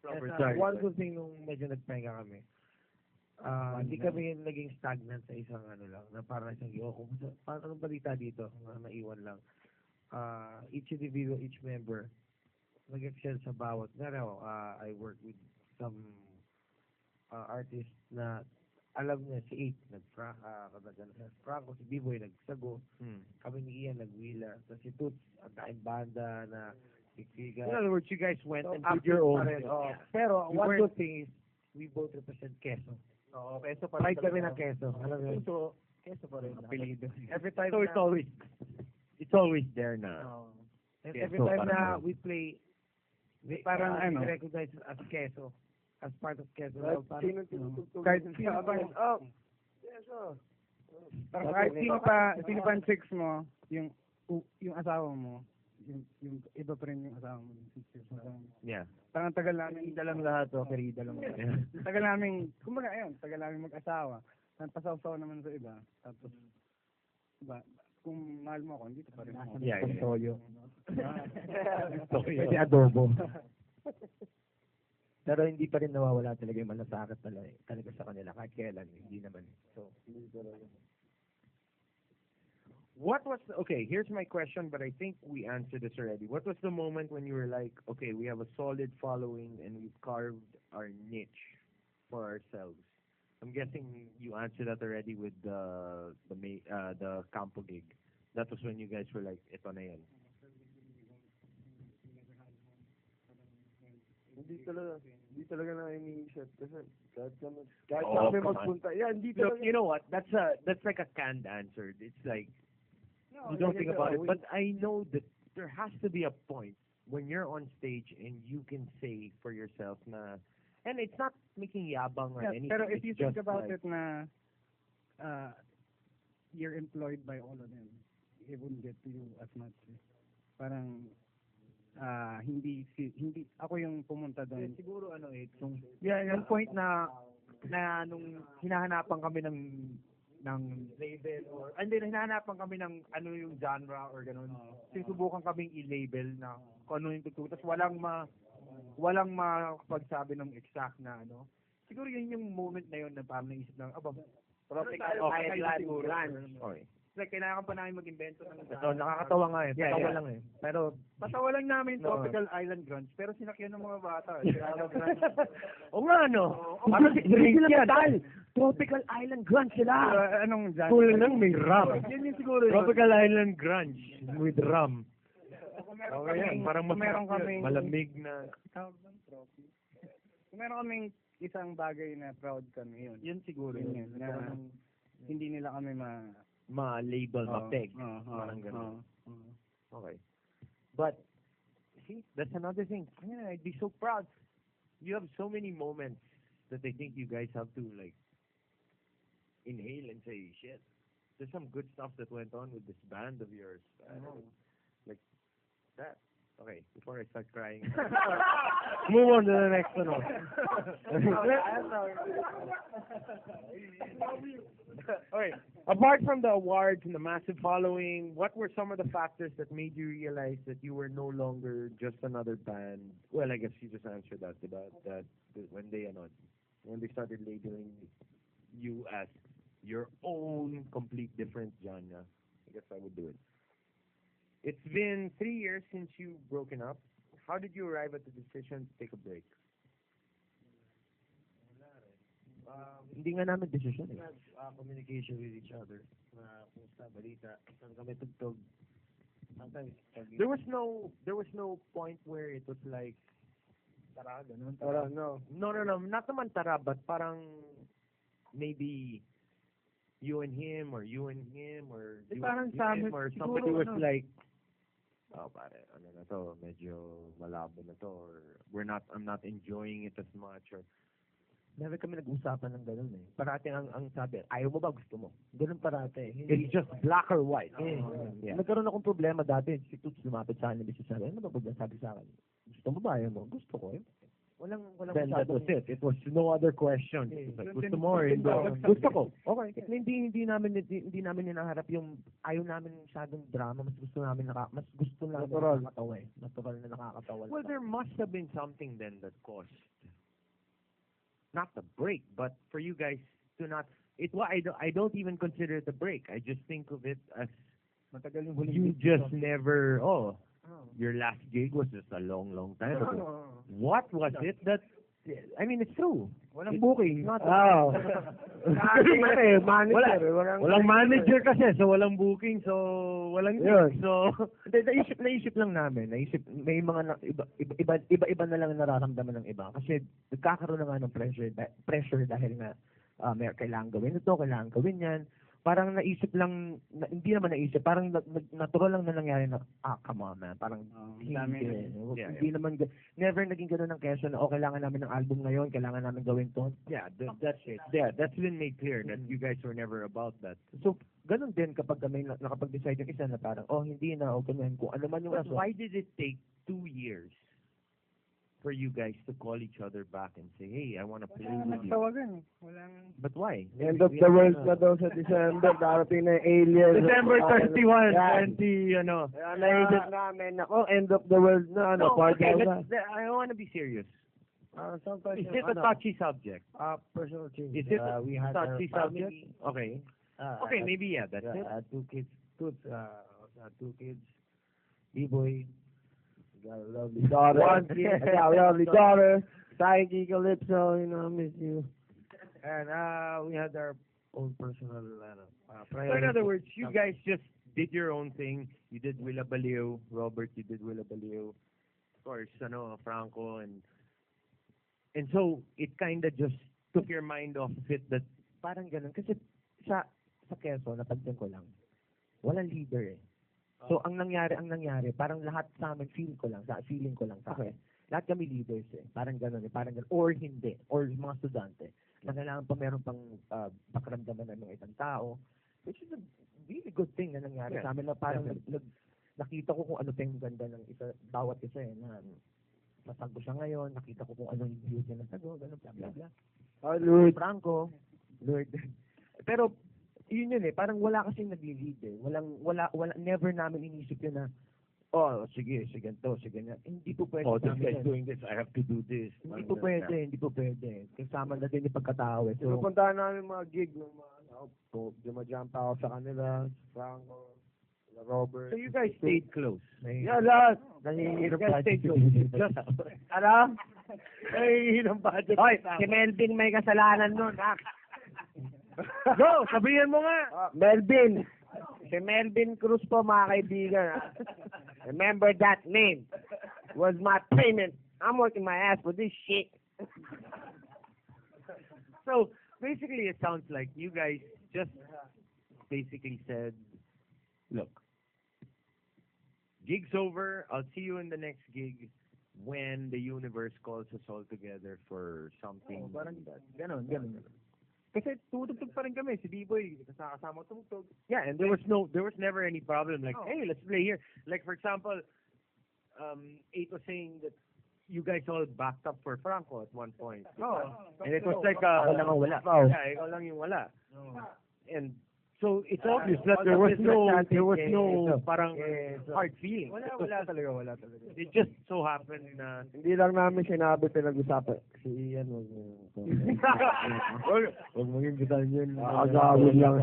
S3: Robert, sorry.
S5: One good thing nung medyo nagpahinga kami. Hindi kami naging stagnant sa isang ano lang, na parang isang parang anong balita dito, na naiwan lang. Each individual, each member, nag-excel sa bawat. I work with some artists na alam niya, si 8, Franco, si B-Boy, nagsago. Kami ni Ian, nagwila. Tapos si Toots, ang daing banda na Sigsiga.
S3: In other words, you guys went and did
S5: active
S3: your own.
S5: pa rin, Pero
S3: You
S5: one
S3: weren't-
S5: good thing is, we both represent Queso.
S8: Oo, peso pa
S5: Pride kami ng Queso. Alam mo yun?
S8: So, keso pa rin.
S9: Apelido.
S5: Every time
S3: So
S5: na,
S3: it's always there na.
S5: and
S3: Queso,
S5: every time
S3: parang
S5: na
S3: ganun.
S5: we play,
S9: Parang ano?
S5: recognize as Queso. As part of Queso.
S9: Kahit
S5: Kahit
S9: sino pa,
S5: Queso.
S9: parang kahit sino pa ang chicks mo, yung asawa mo, yung iba pa rin yung asawa mo.
S3: Yeah.
S9: Parang tagal namin,
S8: Querida lang lahat, querida lang.
S9: tagal namin, kumbaga ayun, tagal namin mag-asawa. Tapos pasaw-saw naman sa iba. Tapos, diba, kung mahal mo ako, hindi pa rin ako.
S3: Yeah.
S8: Toyo.
S5: Pwede adobo.
S8: Pero hindi pa rin nawawala talaga yung malasakit talaga sa kanila. Kahit kailan, hindi naman. So,
S3: What was okay? Here's my question, but I think we answered this already. What was the moment when you were like, okay, we have a solid following and we've carved our niche for ourselves? I'm guessing you answered that already with the Campo gig. That was when you guys were like, ito na yan.
S5: Hindi talaga na ini-shot kasi kahit kami
S3: come on.
S5: magpunta. Yeah, hindi
S3: Look,
S5: talaga.
S3: you know what? That's like a canned answer. It's like you don't think about it. But I know that there has to be a point when you're on stage and you can say for yourself na, and it's not making yabang or anything.
S9: Pero if
S3: it's
S9: you think
S3: just
S9: about
S3: like,
S9: it na you're employed by all of them, it wouldn't get to you as much. Parang hindi ako yung pumunta doon.
S8: siguro yung point na nung hinahanapan kami ng label or hindi hinahanapan kami ng ano yung genre or ganun. Sinusubukan kaming i-label na kung ano yung tugtog. Tapos walang makapagsabi ng exact na ano. Siguro yun yung moment na yun na parang naisip ng tropical island.
S3: okay.
S8: Like, kailangan pa namin mag-invento ng
S3: So, nakakatawa nga eh.
S8: Yeah,
S3: Patawa
S8: yeah.
S3: lang eh. Pero,
S8: Patawa lang namin tropical island grunge, pero sinakyan ng mga bata.
S3: o nga no. Parang drink yan.
S8: Tropical island grunge sila.
S9: Anong genre?
S3: Cool lang, may rum.
S8: Yun yung siguro yun.
S3: Tropical Island Grunge with rum.
S9: Kung meron
S3: Okay yan.
S9: kaming-
S3: Parang
S9: kung meron
S3: masarap yun.
S9: kaming-
S3: Malamig na.
S9: Tawag bang trophy? Kung meron kaming isang bagay na proud kami, yun.
S8: Yun siguro.
S9: Yun. Na hindi nila kami
S3: Ma-label, ma-peg.
S9: Oo,
S3: Parang ganun.
S9: oo.
S3: Okay. But, see, that's another thing. Yeah, I'd be so proud. You have so many moments that I think you guys have to, like, inhale and say, shit, there's some good stuff that went on with this band of yours. Like, that. Okay, before I start crying. Move on to the next one. Okay, apart from the awards and the massive following, what were some of the factors that made you realize that you were no longer just another band? Well, I guess you just answered that, diba? That when they announced. when they started labeling you as your own complete different genre, I guess I would do it. It's been 3 years since you've broken up. How did you arrive at the decision to take a break?
S8: Hindi nga namin decision eh.
S5: Communication with each other. Kumusta, balita, saan kami tugtog. Sometimes,
S3: There was no point where it was like,
S5: tara, ganun. Tara, no.
S3: no, not naman tara, but parang maybe you and him, or you and him, or you
S5: parang
S3: and
S5: sa
S3: him,
S5: amin,
S3: or
S5: siguro,
S3: somebody was
S5: ano,
S3: like, oh, pare, ano na to, medyo malabo na to, or I'm not enjoying it as much, or
S8: Never kami nag-usapan ng ganun eh. Parati ang sabi, ayaw mo ba, gusto mo? Ganun parati. Hindi,
S3: it's just black or white.
S8: yeah. Nagkaroon akong problema dati. Si Toots lumapit sa akin, si sabi, ano ba problema? Sabi sa akin, gusto mo ba, ayaw mo? Gusto ko eh. Walang
S3: Then that was it. It was no other question. It was like, gusto mo or hindi?
S8: Gusto ko. Okay. Hindi namin hinaharap yung ayaw namin masyadong drama. Mas gusto namin nakakatawa eh. Natural na nakakatawa.
S3: Well, there must have been something then that caused not the break, but for you guys to not. I don't even consider it a break. I just think of it as
S5: matagal yung huling
S3: you just never. Your last gig was just a long time ago. What was it that? I mean, it's true.
S5: Walang booking.
S3: Not
S5: Manager.
S3: Walang manager kasi, so walang booking, so walang
S5: Yun.
S3: so
S8: naisip lang namin. May mga iba na lang nararamdaman ng iba. Kasi nagkakaroon na nga ng pressure dahil nga may kailangan gawin ito, kailangan gawin yan. Parang naisip lang, hindi naman naisip, parang natural lang na nangyari na, come on man, parang hindi naman, never naging gano'n ng Queso na, kailangan namin ng album ngayon, kailangan namin gawin to.
S3: Yeah, that's it. Yeah, that's been made clear that you guys were never about that.
S8: So, ganun din kapag kami nakapag-decide yung isa na parang, hindi na, ganun, kung ano man yung
S3: But why did it take 2 years for you guys to call each other back and say, hey, I want to play with you?
S9: Tawagan eh. Walang...
S3: But why?
S5: End of the world na daw sa December. Darating na alien.
S3: December 31, 20,
S5: naisip namin, end of the world na,
S3: okay,
S5: party na.
S3: I want to be serious.
S5: Sometimes,
S3: Is it a touchy subject?
S5: Personal change.
S3: Is it a
S5: we had
S3: touchy
S5: our
S3: subject?
S5: family.
S3: Okay. Okay, maybe, that's it.
S5: 2 kids. Toots, 2 kids. B-boy. Got a lovely daughter.
S3: One kid.
S5: I got a lovely daughter. Psyche, Calypso, I miss you. And we had our own personal
S3: So in other words, you guys just did your own thing. You did Willa Baliw. Robert, you did Willa Baliw. Of course, Franco, and so it kind of just took your mind off of it that
S8: parang ganun. Kasi sa Queso, napagdan ko lang, walang leader eh. So, ang nangyari, parang lahat sa amin, feeling ko lang sa akin. Lahat kami leaders eh. Parang gano'n eh. Or hindi. Or mga estudyante. Na kailangan pa meron pang pakiramdaman ng mga ibang tao. Which is a really good thing na nangyari sa amin. Na parang nakita ko kung ano pa yung ganda ng bawat isa eh. Na nasago siya ngayon. Nakita ko kung ano yung views niya nasago. Gano'n, bla bla bla.
S5: Lord.
S8: Franco. Lord. Pero, yun eh, parang wala kasing nag-lead eh. Wala, never namin inisip yun na, sige to, sige na. Hindi po pwede.
S3: this guy's doing this, I have to do this.
S8: Hindi po pwede. Kasama na din yung pagkatao eh. So,
S5: Pupuntahan namin mga gig ng mga, jumajump ako sa kanila, Franco, Robert.
S3: So you guys stayed close.
S5: Yeah, lahat.
S3: You guys stayed close. Just,
S5: Nahihirap budget.
S8: Hoy, si Melvin may kasalanan nun.
S3: Go, sabihin mo nga.
S5: Melvin. Si Melvin Cruz po, mga kaibigan. Remember that name. Was my payment. I'm working my ass for this shit.
S3: So, basically, it sounds like you guys just basically said, look, gig's over. I'll see you in the next gig when the universe calls us all together for something.
S8: Parang ganon.
S3: Kasi tutugtog pa rin kami, si B-Boy, kasama tumugtog. Yeah, and there was never any problem like, hey, let's play here. Like, for example, 8 was saying that you guys all backed up for Franco at one point. And it was like,
S8: Ako lang ang wala.
S3: Yeah, ikaw lang yung wala. And
S7: So it's obvious that there was no parang hard feeling.
S8: Wala talaga.
S7: It just so happened na
S5: Hindi lang namin sinabi pinag-usapan. Si Ian, huwag mo yung bitan yun. Agawin lang.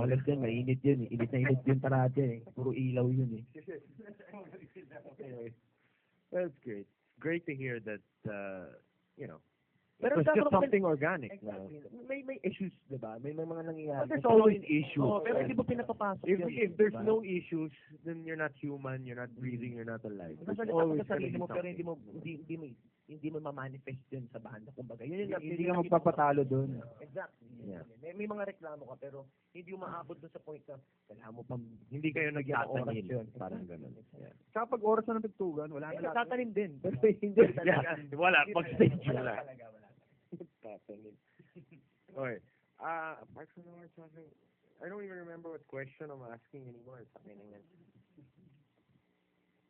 S4: Walas yan, mainit yun. Init na init yun parati eh. Puro ilaw yun eh.
S7: anyway, that's great. Great to hear that you know.
S8: Pero
S7: It was just something organic.
S8: Exactly. May issues, di ba? May mga nangyayari.
S7: There's always issues.
S8: Pero hindi mo pinapapasok
S7: If there's no issues, then you're not human, you're not breathing, you're not alive.
S8: There's always sa sarili mo, pero hindi mo ma-manifest yun sa banda. Kumbaga, yun yung
S5: Hindi ka magpapatalo doon.
S8: Exactly.
S7: Yeah.
S8: May mga reklamo ka, pero hindi mo maabot doon sa point na kailangan mo pang
S7: Hindi kayo nagtatanim.
S8: yun.
S7: Parang ganun. Yeah.
S5: Kapag oras na ng tugtugan, wala na lahat.
S8: Tatanim din. Pero hindi talaga.
S7: Wala. Pag stage wala.
S8: Tatanim.
S7: Okay. Apart from the something, I don't even remember what question I'm asking anymore.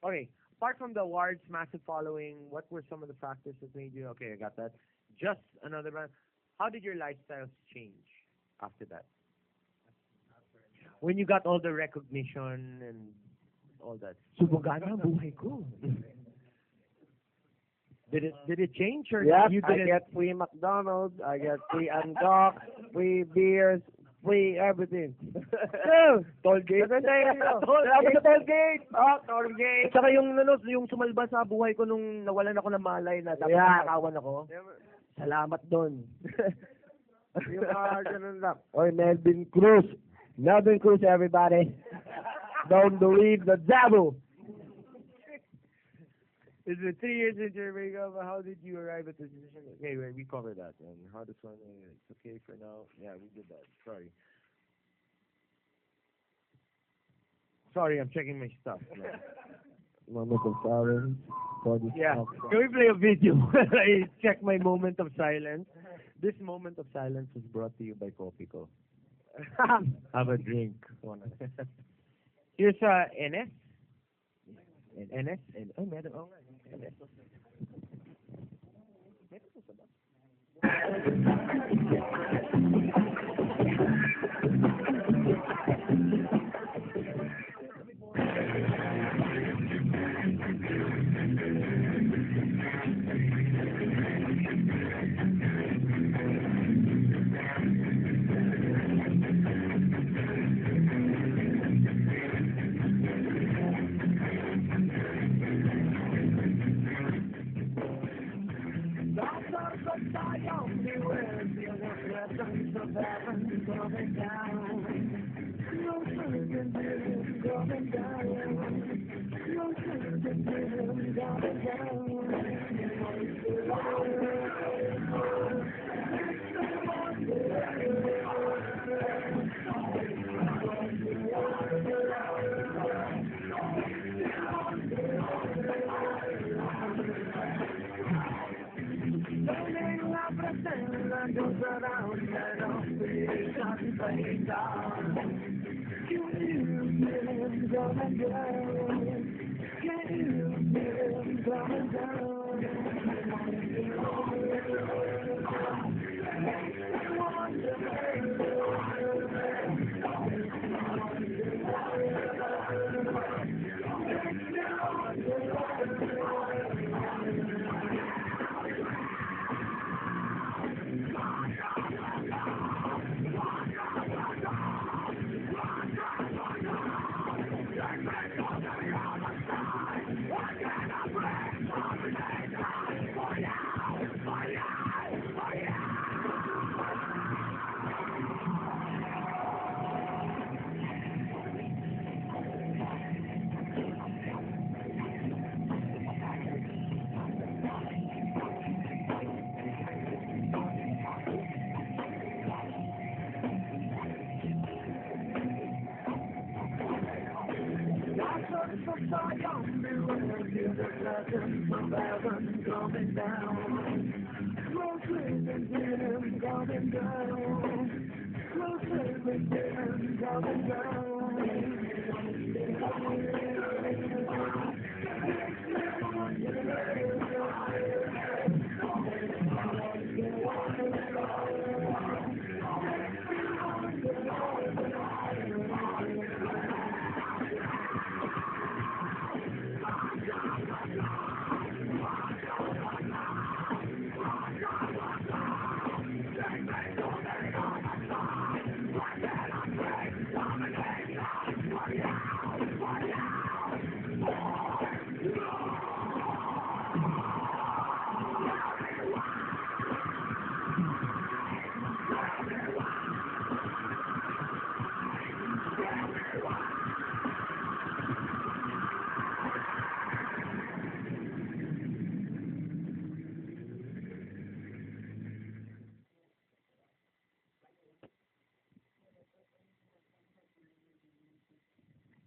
S7: Okay. Apart from the awards, massive following, what were some of the factors that made you, okay, I got that. Just another one. How did your lifestyles change after that? When you got all the recognition and all that.
S8: Subugana ang buhay ko.
S7: Did it change or
S5: Yes,
S7: you
S5: I
S7: didn't?
S5: get free McDonald's, I get free Andok, free beers, free everything.
S8: Toll gate.
S5: Salamat sa toll gate!
S8: Oh, toll gate. Tsaka yung sumalba sa buhay ko nung nawalan ako ng malay na dapat nakakawan ako. Salamat doon.
S5: Yung ganun lang. Oy, Melvin Cruz. Melvin Cruz, everybody. Don't believe the devil.
S7: It's been 3 years since your breakup. How did you arrive at this decision? Okay, wait, we covered that. And how this one? It's okay for now. Yeah, we did that. Sorry, I'm checking my stuff.
S5: Moment of silence for this
S7: Yeah.
S5: talk.
S7: Can we play a video? I check my moment of silence. This moment of silence was brought to you by Copico. Have a drink. Here's NS. NS? Oh, meron. Oh, NS.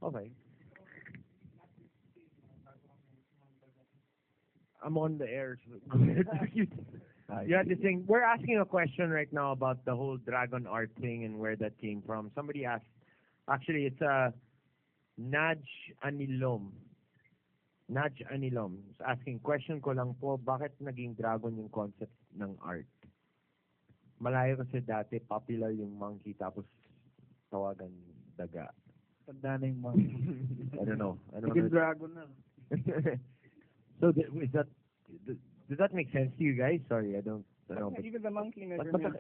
S3: Okay. I'm on the air. So you had to sing. We're asking a question right now about the whole dragon art thing and where that came from. Somebody asked, actually, it's Naj Anilom. Naj Anilom is asking, question ko lang po, bakit naging dragon yung concept ng art? Malayo kasi dati, popular yung monkey, tapos tawagan daga.
S4: Tanda na yung mga...
S3: I don't know.
S4: Naging dragon na.
S3: So, does that make sense to you guys? Sorry, I don't know.
S9: Even the monkey never
S3: But,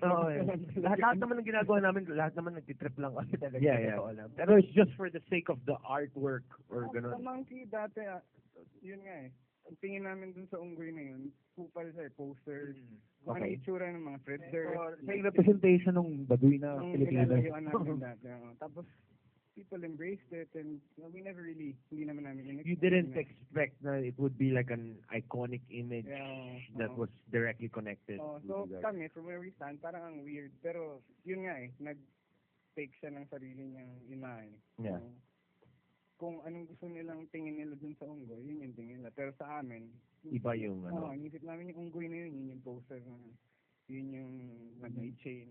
S3: lahat naman ng ginagawa namin, lahat naman nagtitrip lang kasi talaga. Yeah. Pero it's just for the sake of the artwork or
S9: The
S3: gano'n.
S9: monkey dati, yun nga eh. Ang tingin namin dun sa unggoy na yun, kupal siya eh, poster. Kung ano
S3: Okay.
S9: itsura ng mga threaders.
S4: Sa yung representation ng baduy na
S9: Ang
S4: Pilipino.
S9: nilalayuan namin dati. Tapos, people embraced it and we never really, hindi naman namin
S3: You didn't expect that it would be like an iconic image that
S9: oo.
S3: was directly connected.
S9: So
S3: to you guys.
S9: kami, from where we stand, parang ang weird. Pero yun nga eh, nag-take siya ng sarili niyang imahe.
S3: Yeah.
S9: Kung anong gusto nilang tingin nila dun sa unggoy, yun yung tingin nila. Pero sa amin,
S3: Iba yung ano.
S9: inisip namin yung unggoy na yun yung poster na yun yung may chain,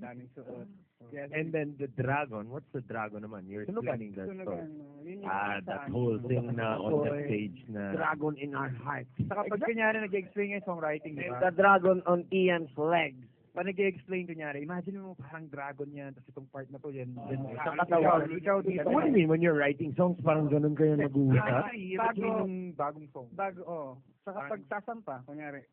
S9: daming suot. Kaya,
S3: And then the dragon, what's the dragon naman? You're explaining that story.
S9: Yun yung
S3: That whole thing na on the stage na
S8: Dragon in our hearts.
S4: Saka pag kunyari nag-explain yung songwriting, di
S8: And
S4: ba?
S8: the dragon on Ian's legs.
S4: Pag nag-explain kunyari, imagine mo parang dragon yan, tapos itong part na to yan.
S8: Sa katawan.
S4: Ikaw dito.
S3: What do you mean when you're writing songs, parang ganun kayo nag-uusap?
S4: Yung bagong song.
S9: Saka pag sasampa, kunyari,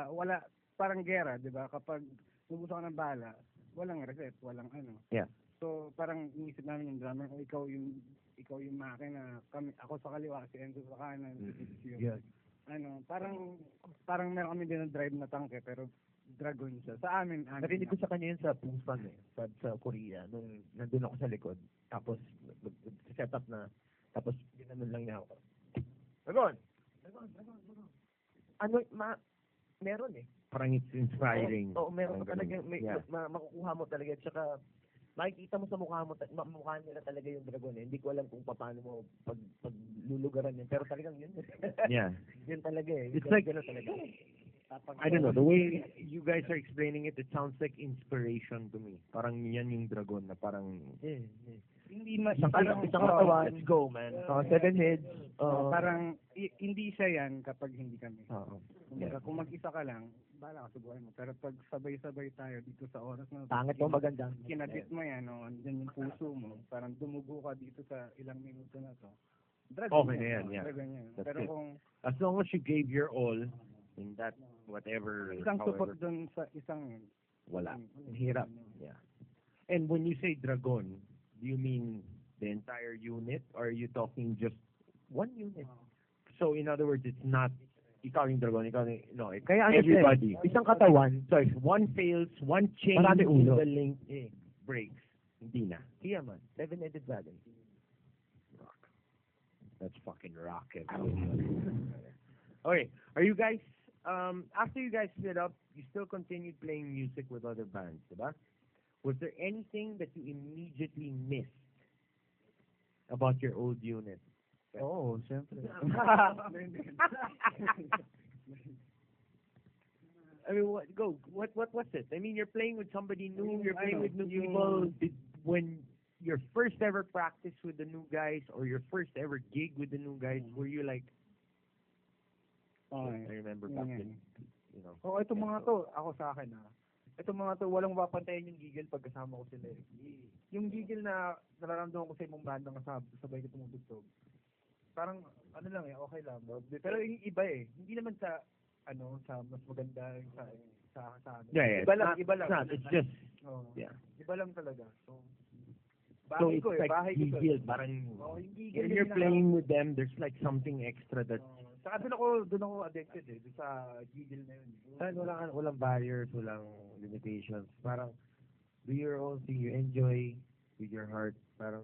S9: wala, parang gera, di ba? Kapag nabuso ka ng bala, walang reset, walang ano.
S3: Yeah.
S9: So, parang inisip namin yung drummer, o ikaw yung makina, ako sa kaliwa, si Enzo sa kanan, parang meron kami din na drive na tangke, pero dragon siya. Sa amin,
S3: Narinig ko sa kanya yun sa Busan sa Korea, nung nandun ako sa likod. Tapos, set up na, tapos ginanon lang niya ako. Dragon! Ano, meron eh. Parang it's inspiring.
S8: Oo, meron ka talaga,
S3: Yeah.
S8: makukuha mo talaga, tsaka makikita mo sa mukha nila talaga yung dragon eh. Hindi ko alam kung paano mo pag lulugaran yun, pero talagang yun.
S3: Yeah.
S8: Yun talaga eh.
S3: It's like,
S8: Ganun talaga.
S3: I don't know, the way you guys are explaining it, it sounds like inspiration to me. Parang yan yung dragon na parang,
S9: hindi
S3: isang katawan, let's go, man.
S8: 7 heads.
S9: parang hindi siya yan kapag hindi kami.
S3: Yeah.
S9: Kung mag-isa ka lang, bala ka subukan mo. Pero pag sabay-sabay tayo dito sa oras na
S8: Pangit mo maganda.
S9: kinabit mo yan, andyan yung puso mo, parang dumugo ka dito sa ilang minuto na to. Dragon
S3: Okay na yan, yeah.
S9: Dragon yan.
S3: That's
S9: Pero
S3: it.
S9: kung
S3: As long as you gave your all in that whatever,
S9: isang support
S3: however,
S9: dun sa isang
S3: wala.
S8: Hirap.
S3: Yeah. And when you say dragon, do you mean the entire unit or are you talking just one unit? So in other words, it's not ikaw yung dragon, no,
S8: Kaya ano
S3: everybody.
S8: isang katawan,
S3: So if one fails, one chain
S8: Marami
S3: in
S8: ulo.
S3: the link breaks. Hindi na.
S8: Kaya man, 7-headed dragon.
S3: Rock. That's fucking rock, everyone. Okay, are you guys, after you guys split up, you still continued playing music with other bands, diba? Was there anything that you immediately missed about your old unit?
S4: Oo, siyempre.
S3: I mean, what was it? I mean, you're playing with somebody new, you're playing with new people. When your first ever practice with the new guys or your first ever gig with the new guys, were you like, I remember back then, you know.
S4: Oo, itong mga to, ako sa akin itong mga to, walang mapapantayan yung gigil pag kasama ko sila eh. Yung gigil na nararamdaman ko sa ibang banda nga sabay ko tumutugtog. Parang, ano lang eh, okay lang. Pero yung iba eh, hindi naman sa mas maganda yung sa ano.
S3: Yeah.
S4: Iba lang.
S3: It's just,
S4: Yeah. Iba lang talaga. So
S3: it's like gigil, parang,
S4: yung gigil
S3: when you're playing with them, there's like something extra that,
S4: saka doon ako addicted eh, doon sa gigil na yun.
S8: Walang barriers, walang limitations. Parang, do your own thing, you enjoy with your heart. Parang,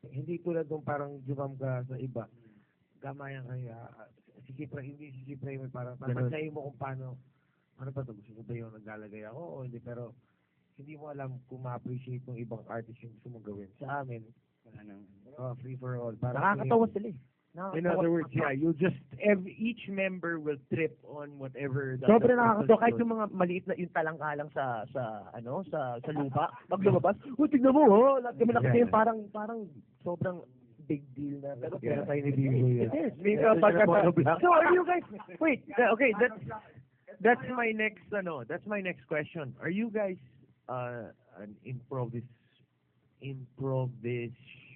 S8: hindi tulad nung parang jumam ka sa iba. Gamayan kayo, sisipray mo, parang papantayin mo kung paano, ano ba ito, gusto ko ba yung naglalagay ako o hindi, pero hindi mo alam kung ma-appreciate ng ibang artist yung gusto mong gawin. Sa amin,
S9: Wala nang...
S5: Free for all. Parang
S8: Nakakatawa sila eh.
S3: In other words, yeah, you just each member will trip on whatever.
S8: Sobrang nakakatawa kahit yung mga maliit na yung talangkalang sa lupa. Pag lumabas, tignan mo, lahat kami nakita yung parang sobrang big deal na. Pero
S5: tayo ni Bibo yun.
S8: it is.
S3: So are you guys? Wait, okay, that's my next question. Are you guys an improvisationist?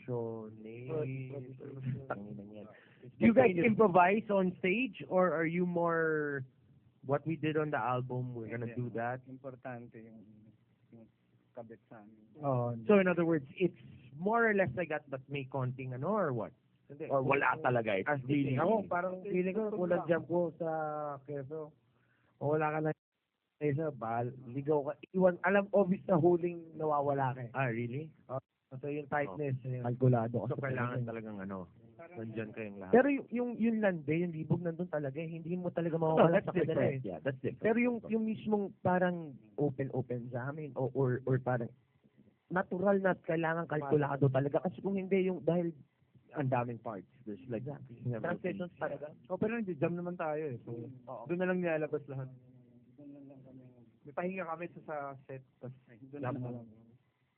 S3: Do you guys improvise on stage, or are you more what we did on the album? We're gonna do that.
S9: Importante yung kabit sa amin.
S5: Oh,
S3: So in other words, it's more or less like that, but may konting ano or what? Or wala talaga. It's really.
S5: ako, parang feeling ko, kulang jump ko sa Queso. O wala ka na isa, ligaw ka. Iwan, obvious na huling nawawala ka eh.
S3: Really?
S5: So yung tightness,
S8: kalkulado.
S3: So kailangan talagang nandyan kayong lahat.
S8: Pero yung lande, yung libog nandun talaga eh. Hindi mo talaga mawawala sa kanila eh.
S3: Yeah, that's different.
S8: Pero yung mismong parang open sa amin or parang natural na kailangan kalkulado talaga kasi kung hindi yung dahil ang daming parts. There's like translations talaga.
S5: pero nag-jam naman tayo eh. So, doon na lang nilalabas lahat. May pahinga kami sa set. Tapos, jam na lang.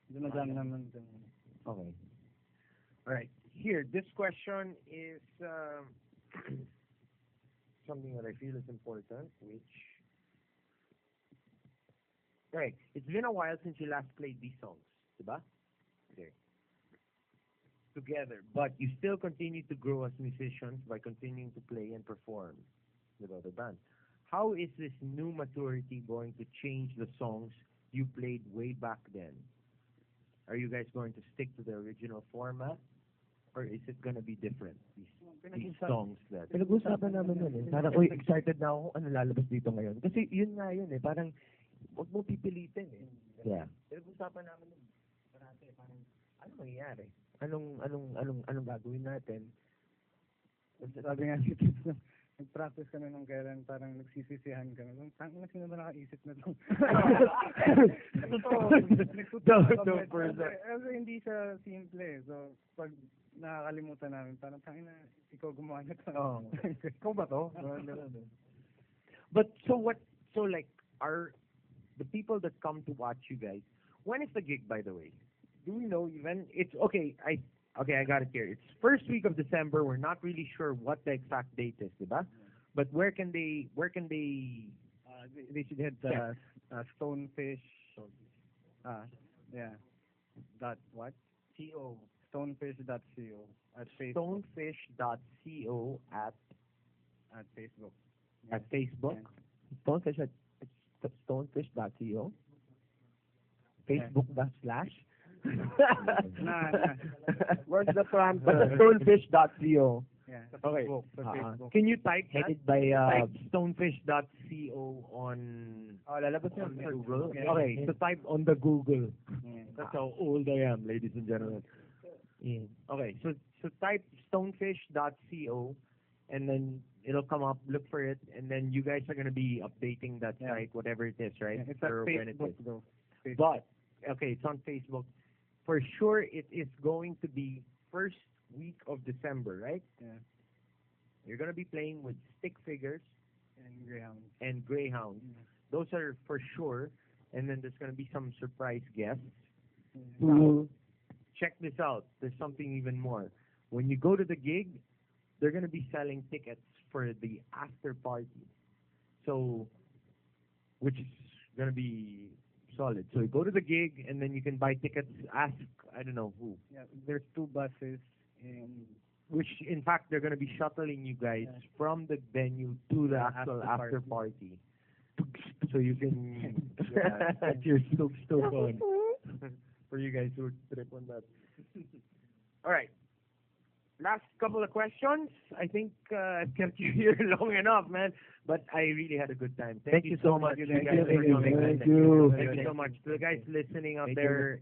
S9: Doon na jam naman.
S3: Okay. All right. Here, this question is something that I feel is important, which... Right. It's been a while since you last played these songs, diba? Okay. Together, but you still continue to grow as musicians by continuing to play and perform with other bands. How is this new maturity going to change the songs you played way back then? Are you guys going to stick to the original format, or is it going to be different? These songs that...
S8: Pinag-usapan namin yun eh. Parang, excited na ako ano lalabas dito ngayon. Kasi yun nga yun eh. Parang, huwag mo pipilitin eh.
S3: Yeah.
S8: Pinag-usapan namin yun. Parang, ano mangyayari? Anong gagawin natin?
S9: Sabi nga si Tips na, nag-practice kami nung kailan, parang nagsisisihan kami. Tangin na sino ba nakaisip na ito? Kasi hindi siya simple eh. So, pag nakakalimutan namin, parang tangin na, ikaw gumawa na ito.
S5: Ikaw ba to?
S3: But so like, are the people that come to watch you guys, when is the gig, by the way? Do we know even? It's okay. I got it here. It's first week of December. We're not really sure what the exact date is, diba? But where can they?
S9: They should head to Stonefish. Dot what? Co. Stonefish.co at Facebook.
S3: Stonefish.co at
S9: Facebook.
S3: At Facebook.
S8: Stonefish at stonefish.co. Facebook.slash.
S5: Where's the front?
S8: Stonefish.co.
S9: Yeah.
S3: Okay.
S9: Facebook.
S3: Can you type
S8: Headed by
S3: stonefish.co on
S5: Lalabas yun.
S3: Google?
S9: Yeah.
S3: Okay, so type on the Google.
S9: Yeah.
S3: That's how old I am, ladies and gentlemen.
S8: Yeah.
S3: Okay, so type stonefish.co, and then it'll come up. Look for it, and then you guys are gonna be updating that site, whatever it is, right?
S9: It's at
S3: Or when it
S9: Facebook
S3: is.
S9: though.
S3: But okay, it's on Facebook. For sure, it is going to be first week of December, right?
S9: Yeah.
S3: You're gonna be playing with stick figures
S9: And Greyhound.
S3: Those are for sure. And then there's gonna be some surprise guests.
S9: Yeah.
S3: Now, check this out. There's something even more. When you go to the gig, they're gonna be selling tickets for the after party. So, which is gonna be solid. So you go to the gig and then you can buy tickets. Ask, I don't know who.
S9: Yeah, there's 2 buses and
S3: Which, in fact, they're going to be shuttling you guys from the venue to the actual after party. So you can get your stoke on. For you guys who trip on that. All right. Last couple of questions. I think I've kept you here long enough, man. But I really had a good time. Thank you so much.
S5: Thank you.
S3: Thank you so much. To the guys listening out there,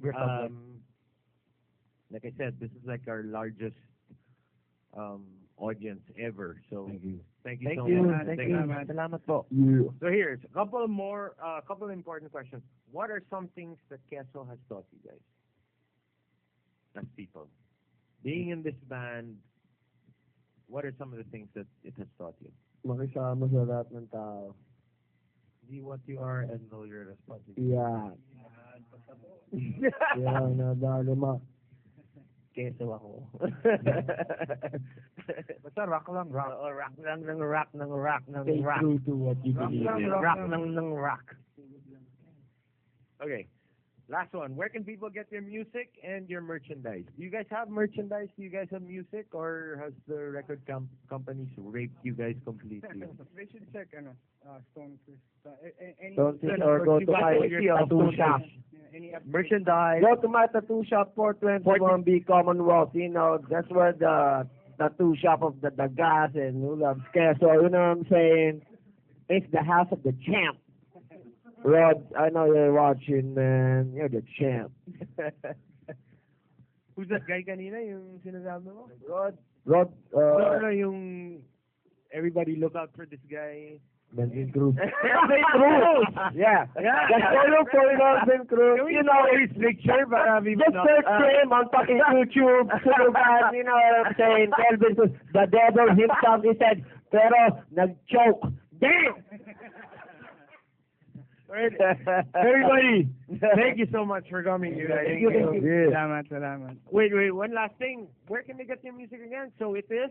S3: like I said, this is like our largest audience ever. So thank you so much.
S8: Thank you. Salamat po.
S3: So here's a couple more, couple important questions. What are some things that Queso has taught you guys as people?
S7: being in this band, what are some of the things that it has taught you?
S5: Makisama sa lahat ng tao.
S3: Be what you are and know your responsibility.
S5: Yeah. Yeah, nadali ma.
S8: Queso ako.
S4: Basta rock lang, rock.
S8: Oo, rock lang ng rock ng rock ng
S5: Stay
S8: rock.
S5: true to what you believe in.
S8: Rock ng rock.
S7: Okay. Last one. Where can people get your music and your merchandise? Do you guys have merchandise? Do you guys have music? Or has the record companies raped you guys completely?
S9: They should check Stonefish.
S5: Stonefish or go to my tattoo shop.
S8: Merchandise.
S5: Go to my tattoo shop, 421B Commonwealth. You know, that's where the tattoo shop of the dagas and who loves Queso. You know what I'm saying? It's the house of the champ. Rod, I know you're watching, man. You're the champ.
S7: Who's that guy kanina? Yung sinasabi mo?
S5: Rod,
S7: No, yung everybody look out for this guy.
S5: Melvin Cruz. Melvin Cruz! Yeah. Just follow for Melvin Cruz. You know,
S7: his picture para
S5: just search him on fucking YouTube. Sulugan, you know what I'm saying? Melvin Cruz. The devil himself, he said, pero nag-choke. Damn!
S7: Everybody, thank you so much for coming.
S5: Thank you.
S9: Salamat.
S7: Wait, one last thing. Where can they get your music again? So it is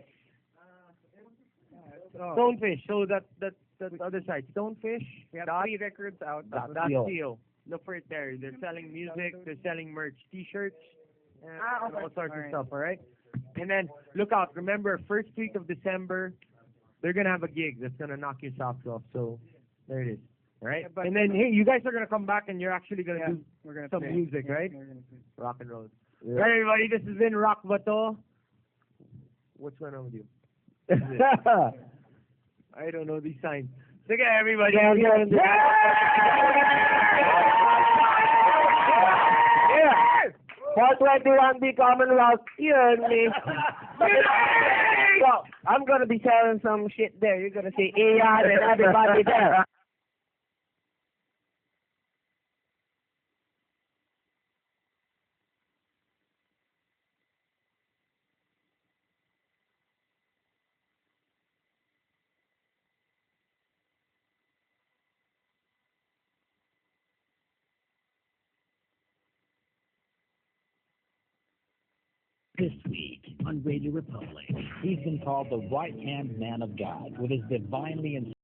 S7: Stonefish. So that other side, Stonefish.
S9: We have 3 records out.
S7: .co. Look for it there. They're selling music. They're selling merch, T-shirts, and all sorts of stuff. All right. And then look out. Remember, first week of December, they're gonna have a gig that's gonna knock your socks off. So there it is. Right?
S9: But
S7: and then, hey, you guys are going to come back and you're actually going to do
S9: we're gonna
S7: some
S9: play.
S7: music, right?
S9: We're gonna play.
S7: Rock and roll.
S5: Yeah.
S7: Right, everybody, this has been Rock Bato. What's going on with you? I don't know these signs. Sige, everybody.
S5: Yeah. 421B Commonwealth, you and me. So, I'm gonna be selling some shit there. You're gonna see Ian and everybody there.
S2: This week on Radio Republic, he's been called the right-hand man of God with his divinely